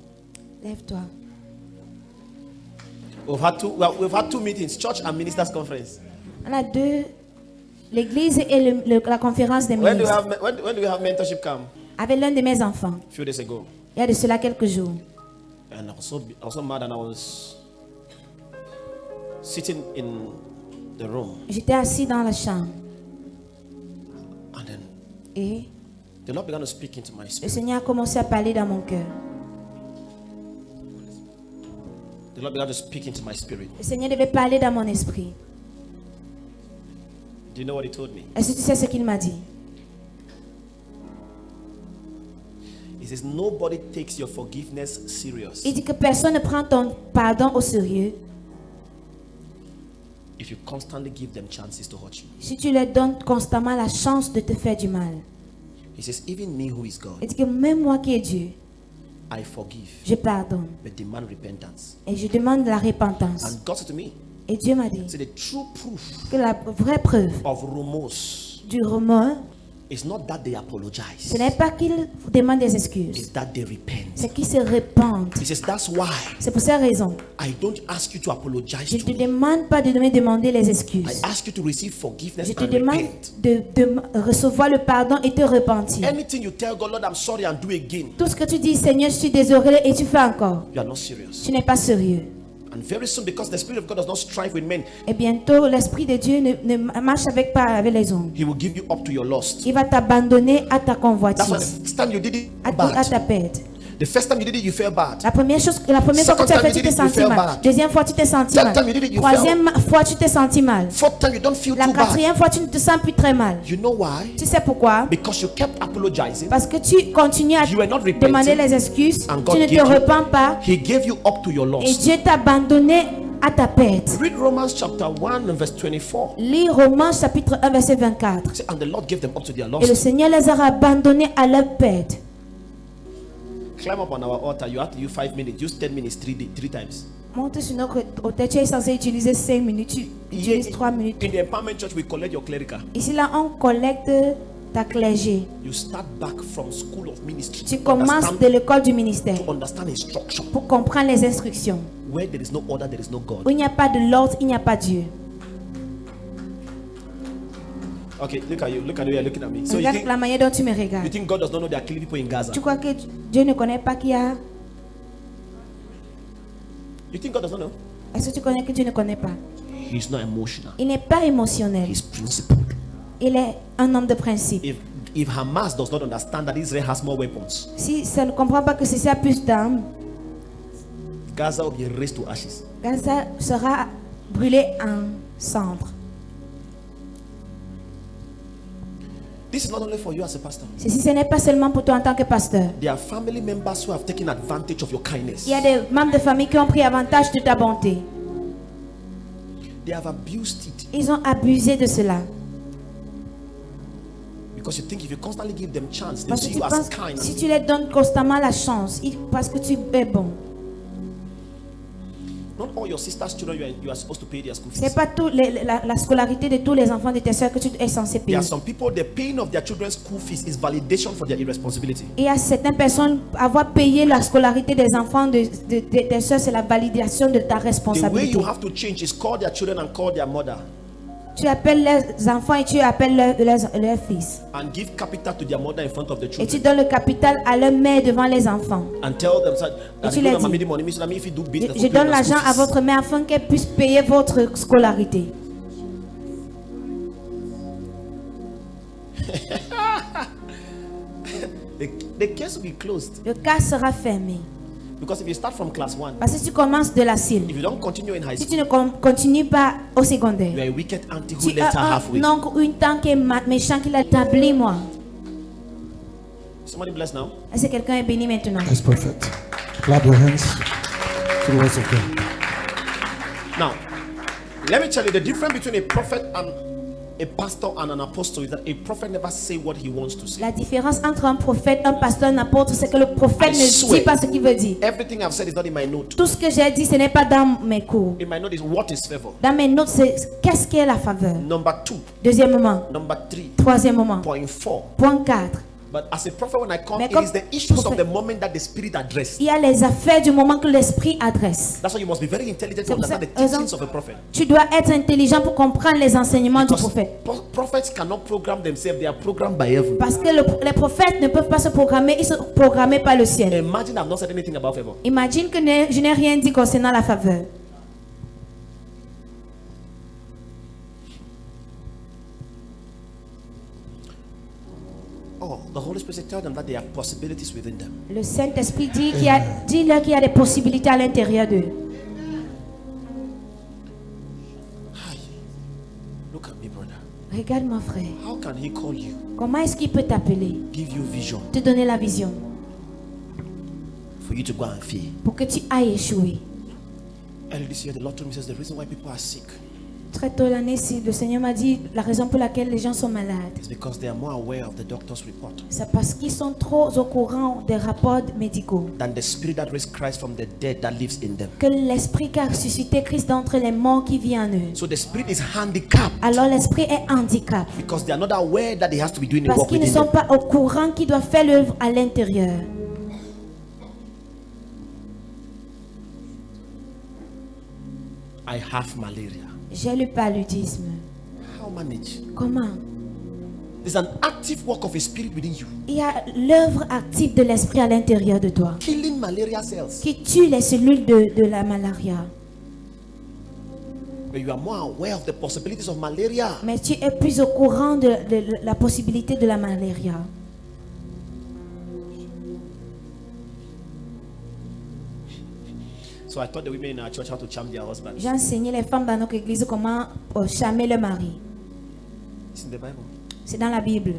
Speaker 2: Lève-toi.
Speaker 1: We've had two meetings, church and ministers conference.
Speaker 2: On a deux, l'église et la conférence des
Speaker 1: When do
Speaker 2: ministres.
Speaker 1: we have mentorship camp?
Speaker 2: Avec l'un de mes enfants,
Speaker 1: A few days ago.
Speaker 2: il y a de cela quelques jours.
Speaker 1: And I was so mad, and I was sitting in the room,
Speaker 2: J'étais assis dans la chambre
Speaker 1: and then
Speaker 2: et
Speaker 1: the Lord began to speak into my
Speaker 2: le
Speaker 1: spirit.
Speaker 2: Seigneur a commencé à parler dans mon cœur.
Speaker 1: The Lord began to speak into my spirit.
Speaker 2: Le Seigneur devait parler dans mon esprit.
Speaker 1: Do you know what He told me?
Speaker 2: Est-ce que tu sais ce qu'il m'a dit?
Speaker 1: He says, nobody takes your forgiveness serious
Speaker 2: Il dit que personne ne prend ton pardon au sérieux
Speaker 1: if you constantly give them chances to hurt you.
Speaker 2: si tu leur donnes constamment la chance de te faire du mal.
Speaker 1: He says, even me who is God,
Speaker 2: Il dit que même moi qui est Dieu,
Speaker 1: I forgive,
Speaker 2: je pardonne
Speaker 1: but demand repentance.
Speaker 2: et je demande la repentance.
Speaker 1: And God said to me,
Speaker 2: Et Dieu m'a dit
Speaker 1: say the true proof
Speaker 2: que la vraie preuve
Speaker 1: of remorse
Speaker 2: du remords,
Speaker 1: is not that they apologize,
Speaker 2: ce n'est pas qu'ils demandent des excuses,
Speaker 1: it's that they repent.
Speaker 2: c'est qu'ils se répandent.
Speaker 1: He says, that's why
Speaker 2: C'est pour cette raison.
Speaker 1: I don't ask you to apologize
Speaker 2: Je ne
Speaker 1: to
Speaker 2: te
Speaker 1: me.
Speaker 2: demande pas de me demander les
Speaker 1: I
Speaker 2: excuses.
Speaker 1: ask you to receive forgiveness
Speaker 2: Je te
Speaker 1: and
Speaker 2: demande
Speaker 1: repent.
Speaker 2: de recevoir le pardon et te repentir.
Speaker 1: Anything you tell God, Lord, I'm sorry, and do again,
Speaker 2: Tout ce que tu dis, Seigneur, je suis désolé et tu fais encore.
Speaker 1: you are not serious.
Speaker 2: Tu n'es pas sérieux.
Speaker 1: And very soon, because the Spirit of God does not strive with men,
Speaker 2: Et bientôt, l'Esprit de Dieu ne marche pas avec les hommes.
Speaker 1: He will give you up to your lust.
Speaker 2: Il va t'abandonner à ta
Speaker 1: That's why the
Speaker 2: convoitise,
Speaker 1: first time you did it,
Speaker 2: à
Speaker 1: bad.
Speaker 2: ta perte.
Speaker 1: The first time you did it, you felt bad.
Speaker 2: La première fois que tu as fait, tu t'es senti mal. Deuxième fois, tu t'es senti
Speaker 1: Third
Speaker 2: mal.
Speaker 1: time you did it, you
Speaker 2: Troisième fois, tu t'es senti mal.
Speaker 1: Fourth time, you don't feel
Speaker 2: La
Speaker 1: too bad.
Speaker 2: quatrième fois, tu ne te sens plus très mal.
Speaker 1: You know why?
Speaker 2: Tu sais pourquoi?
Speaker 1: Because you kept apologizing.
Speaker 2: Parce que tu continues à
Speaker 1: You were not repenting,
Speaker 2: demander les excuses.
Speaker 1: and God
Speaker 2: Tu ne te
Speaker 1: gave you-
Speaker 2: repens pas.
Speaker 1: He gave you up to your
Speaker 2: Et
Speaker 1: lust.
Speaker 2: Dieu t'a abandonné à ta perte.
Speaker 1: Read Romans chapter 1 and verse 24.
Speaker 2: Lis Romains chapitre 1 verset 24.
Speaker 1: Say, and the Lord gave them up to their
Speaker 2: Et le
Speaker 1: lust.
Speaker 2: Seigneur les a abandonnés à leur perte.
Speaker 1: Climb up on our altar. You have to use 5 minutes. Use 10 minutes three times.
Speaker 2: Monte sur notre hôtel, tu es censé utiliser 5 minutes, tu utilises 3 minutes.
Speaker 1: In the empowerment church, we collect your clerical.
Speaker 2: Ici là, on collecte ta clergé.
Speaker 1: You start back from school of ministry.
Speaker 2: Tu commences de l'école du ministère
Speaker 1: to understand instruction.
Speaker 2: pour comprendre les instructions.
Speaker 1: Where there is no order, there is no God.
Speaker 2: Où il n'y a pas de l'ordre, il n'y a pas Dieu.
Speaker 1: Okay, look at you. Look at the way you're looking at me. So
Speaker 2: Regarde la manière dont tu me
Speaker 1: you
Speaker 2: regardes.
Speaker 1: think God does not know they are killing people in Gaza?
Speaker 2: Tu crois que Dieu ne connaît pas qu'il y a...
Speaker 1: You think God does not know?
Speaker 2: Est-ce que tu connais que Dieu ne connaît pas?
Speaker 1: He's not emotional.
Speaker 2: Il n'est pas émotionnel.
Speaker 1: He's principled.
Speaker 2: Il est un homme de principe.
Speaker 1: If Hamas does not understand that Israel has more weapons,
Speaker 2: Si ça ne comprend pas que c'est ça plus d'armes,
Speaker 1: Gaza will be razed to ashes.
Speaker 2: Gaza sera brûlé en cendres.
Speaker 1: This is not only for you as a pastor.
Speaker 2: Ceci, ce n'est pas seulement pour toi en tant que pasteur.
Speaker 1: There are family members who have taken advantage of your kindness.
Speaker 2: Il y a des membres de famille qui ont pris avantage de ta bonté.
Speaker 1: They have abused it
Speaker 2: Ils ont abusé de cela.
Speaker 1: because you think if you constantly give them chance, they
Speaker 2: Parce que
Speaker 1: see
Speaker 2: tu
Speaker 1: you as
Speaker 2: penses
Speaker 1: kind.
Speaker 2: que si tu leur donnes constamment la chance, parce que tu es bon.
Speaker 1: Not all your sister's children you are supposed to pay their school fees.
Speaker 2: C'est pas la scolarité de tous les enfants de tes soeurs que tu es censé
Speaker 1: There
Speaker 2: payer.
Speaker 1: are some people, the paying of their children's school fees is validation for their irresponsibility.
Speaker 2: Et il y a certaines personnes, avoir payé la scolarité des enfants de tes soeurs, c'est la validation de ta
Speaker 1: The way
Speaker 2: responsabilité.
Speaker 1: you have to change is call their children and call their mother
Speaker 2: Tu appelles les enfants et tu appelles leurs fils.
Speaker 1: and give capital to their mother in front of the
Speaker 2: Et tu
Speaker 1: children.
Speaker 2: donnes le capital à leur mère devant les enfants.
Speaker 1: And tell them that
Speaker 2: tu
Speaker 1: you
Speaker 2: leur
Speaker 1: know,
Speaker 2: dis,
Speaker 1: mommy, the money, so that means if you do business,
Speaker 2: Je
Speaker 1: we'll pay
Speaker 2: donne
Speaker 1: your
Speaker 2: l'argent
Speaker 1: school
Speaker 2: à
Speaker 1: fees.
Speaker 2: votre mère afin qu'elle puisse payer votre scolarité.
Speaker 1: The case will be closed
Speaker 2: Le cas sera fermé.
Speaker 1: because if you start from class 1,
Speaker 2: Parce que si tu commences de la cile,
Speaker 1: if you don't continue in high
Speaker 2: si
Speaker 1: school,
Speaker 2: tu ne continues pas au
Speaker 1: you
Speaker 2: secondaire,
Speaker 1: are a wicked auntie who
Speaker 2: tu
Speaker 1: left her
Speaker 2: as
Speaker 1: halfway.
Speaker 2: un oncle ou une tante qui est méchant qui l'a établi, moi.
Speaker 1: Somebody bless now.
Speaker 2: Est-ce que quelqu'un est béni maintenant?
Speaker 3: That's perfect. Clap your hands to the words of God.
Speaker 1: Now, let me tell you the difference between a prophet and a pastor and an apostle is that a prophet never say what he wants to say.
Speaker 2: La différence entre un prophète, un pasteur, un apôtre, c'est que le prophète
Speaker 1: I
Speaker 2: ne
Speaker 1: swear.
Speaker 2: dit pas ce qu'il veut dire.
Speaker 1: Everything I've said is not in my note.
Speaker 2: Tout ce que j'ai dit, ce n'est pas dans mes cours.
Speaker 1: In my note is what is favor.
Speaker 2: Dans mes notes, c'est qu'est-ce qu'est la faveur.
Speaker 1: Number 2,
Speaker 2: Deuxièmement,
Speaker 1: number 3,
Speaker 2: troisièmement,
Speaker 1: point 4.
Speaker 2: point 4.
Speaker 1: But as a prophet, when I come,
Speaker 2: Mais
Speaker 1: it
Speaker 2: comme
Speaker 1: is the issues of
Speaker 2: prophète-
Speaker 1: the moment that the spirit address.
Speaker 2: Il y a les affaires du moment que l'esprit adresse.
Speaker 1: That's why you must be very intelligent to
Speaker 2: C'est pour ça-
Speaker 1: understand the teachings of a prophet.
Speaker 2: Tu dois être intelligent pour comprendre les enseignements du
Speaker 1: Because
Speaker 2: prophète.
Speaker 1: prophets cannot program themselves, they are programmed by heaven.
Speaker 2: Parce que les prophètes ne peuvent pas se programmer, ils sont programmés par le ciel.
Speaker 1: Imagine I've not said anything about favor.
Speaker 2: Imagine que je n'ai rien dit concernant la faveur.
Speaker 1: Oh, the Holy Spirit said, tell them that there are possibilities within them.
Speaker 2: Le Saint-Esprit dit dis-leur qu'il y a des possibilités à l'intérieur d'eux.
Speaker 1: Hi. Look at me, brother.
Speaker 2: Regarde mon frère.
Speaker 1: How can he call you,
Speaker 2: Comment est-ce qu'il peut t'appeler,
Speaker 1: give you vision
Speaker 2: te donner la vision
Speaker 1: for you to go and fear?
Speaker 2: pour que tu ailles échouer?
Speaker 1: Earlier this year, the Lord told me, says the reason why people are sick
Speaker 2: Très tôt l'année, le Seigneur m'a dit la raison pour laquelle les gens sont malades,
Speaker 1: is because they are more aware of the doctor's report
Speaker 2: c'est parce qu'ils sont trop au courant des rapports médicaux.
Speaker 1: than the spirit that raised Christ from the dead that lives in them.
Speaker 2: Que l'esprit qui a ressuscité Christ d'entre les morts qui vit en eux.
Speaker 1: So the spirit is handicapped
Speaker 2: Alors l'esprit est handicap
Speaker 1: because they are not aware that he has to be doing a
Speaker 2: parce
Speaker 1: work
Speaker 2: qu'ils ne
Speaker 1: within
Speaker 2: sont
Speaker 1: them.
Speaker 2: pas au courant qu'ils doivent faire l'œuvre à l'intérieur.
Speaker 1: I have malaria.
Speaker 2: J'ai le paludisme.
Speaker 1: How manage?
Speaker 2: Comment?
Speaker 1: There's an active work of a spirit within you,
Speaker 2: Il y a l'œuvre active de l'esprit à l'intérieur de toi
Speaker 1: killing malaria cells.
Speaker 2: qui tue les cellules de la malaria.
Speaker 1: But you are more aware of the possibilities of malaria.
Speaker 2: Mais tu es plus au courant de la possibilité de la malaria.
Speaker 1: So I taught the women in our church how to charm their husbands.
Speaker 2: J'ai enseigné les femmes dans notre église comment charmer leur mari.
Speaker 1: It's in the Bible.
Speaker 2: C'est dans la Bible.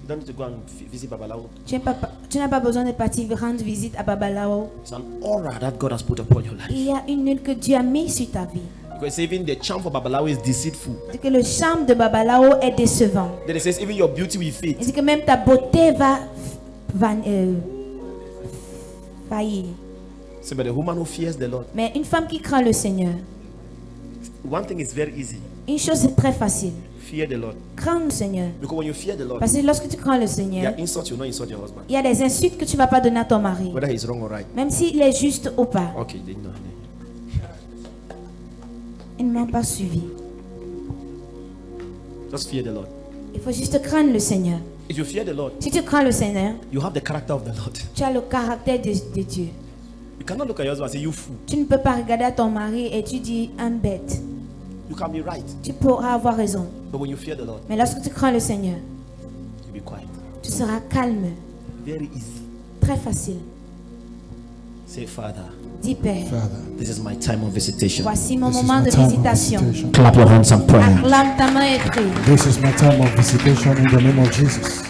Speaker 1: You don't need to go and visit Babalawo.
Speaker 2: Tu n'as pas besoin de partir rendre visite à Babalao.
Speaker 1: It's an aura that God has put upon your life.
Speaker 2: Il y a une huile que Dieu a mise sur ta vie.
Speaker 1: Because even the charm for Babalawo is deceitful.
Speaker 2: C'est que le charme de Babalao est décevant.
Speaker 1: Then it says even your beauty will fade.
Speaker 2: C'est que même ta beauté va faillir.
Speaker 1: So, but the woman who fears the Lord,
Speaker 2: Mais une femme qui craint le Seigneur,
Speaker 1: one thing is very easy.
Speaker 2: une chose est très facile.
Speaker 1: Fear the Lord.
Speaker 2: Crains le Seigneur.
Speaker 1: Because when you fear the Lord,
Speaker 2: Parce que lorsque tu crains le
Speaker 1: there
Speaker 2: Seigneur,
Speaker 1: are insults you will not insult your husband.
Speaker 2: il y a des insultes que tu ne vas pas donner à ton mari.
Speaker 1: Whether he's wrong or right.
Speaker 2: Même s'il est juste ou pas.
Speaker 1: Okay, they know.
Speaker 2: Ils ne m'ont pas suivi.
Speaker 1: Just fear the Lord.
Speaker 2: Il faut juste craindre le Seigneur.
Speaker 1: If you fear the Lord,
Speaker 2: Si tu crains le Seigneur,
Speaker 1: you have the character of the Lord.
Speaker 2: tu as le caractère de Dieu.
Speaker 1: You cannot look at your husband and say, you fool.
Speaker 2: Tu ne peux pas regarder à ton mari et tu dis un bête.
Speaker 1: You can be right.
Speaker 2: Tu pourras avoir raison.
Speaker 1: But when you fear the Lord,
Speaker 2: Mais lorsque tu crains le Seigneur,
Speaker 1: you be quiet.
Speaker 2: tu seras calme.
Speaker 1: Very easy.
Speaker 2: Très facile.
Speaker 1: Say, Father,
Speaker 2: Dis Père,
Speaker 3: Father,
Speaker 1: this is my time of visitation.
Speaker 2: voici mon
Speaker 3: this is
Speaker 2: moment
Speaker 3: my
Speaker 2: de
Speaker 3: time of
Speaker 2: visitation.
Speaker 3: visitation.
Speaker 1: Clap your hands and pray.
Speaker 2: Acclame ta main et prie.
Speaker 3: This is my time of visitation in the name of Jesus.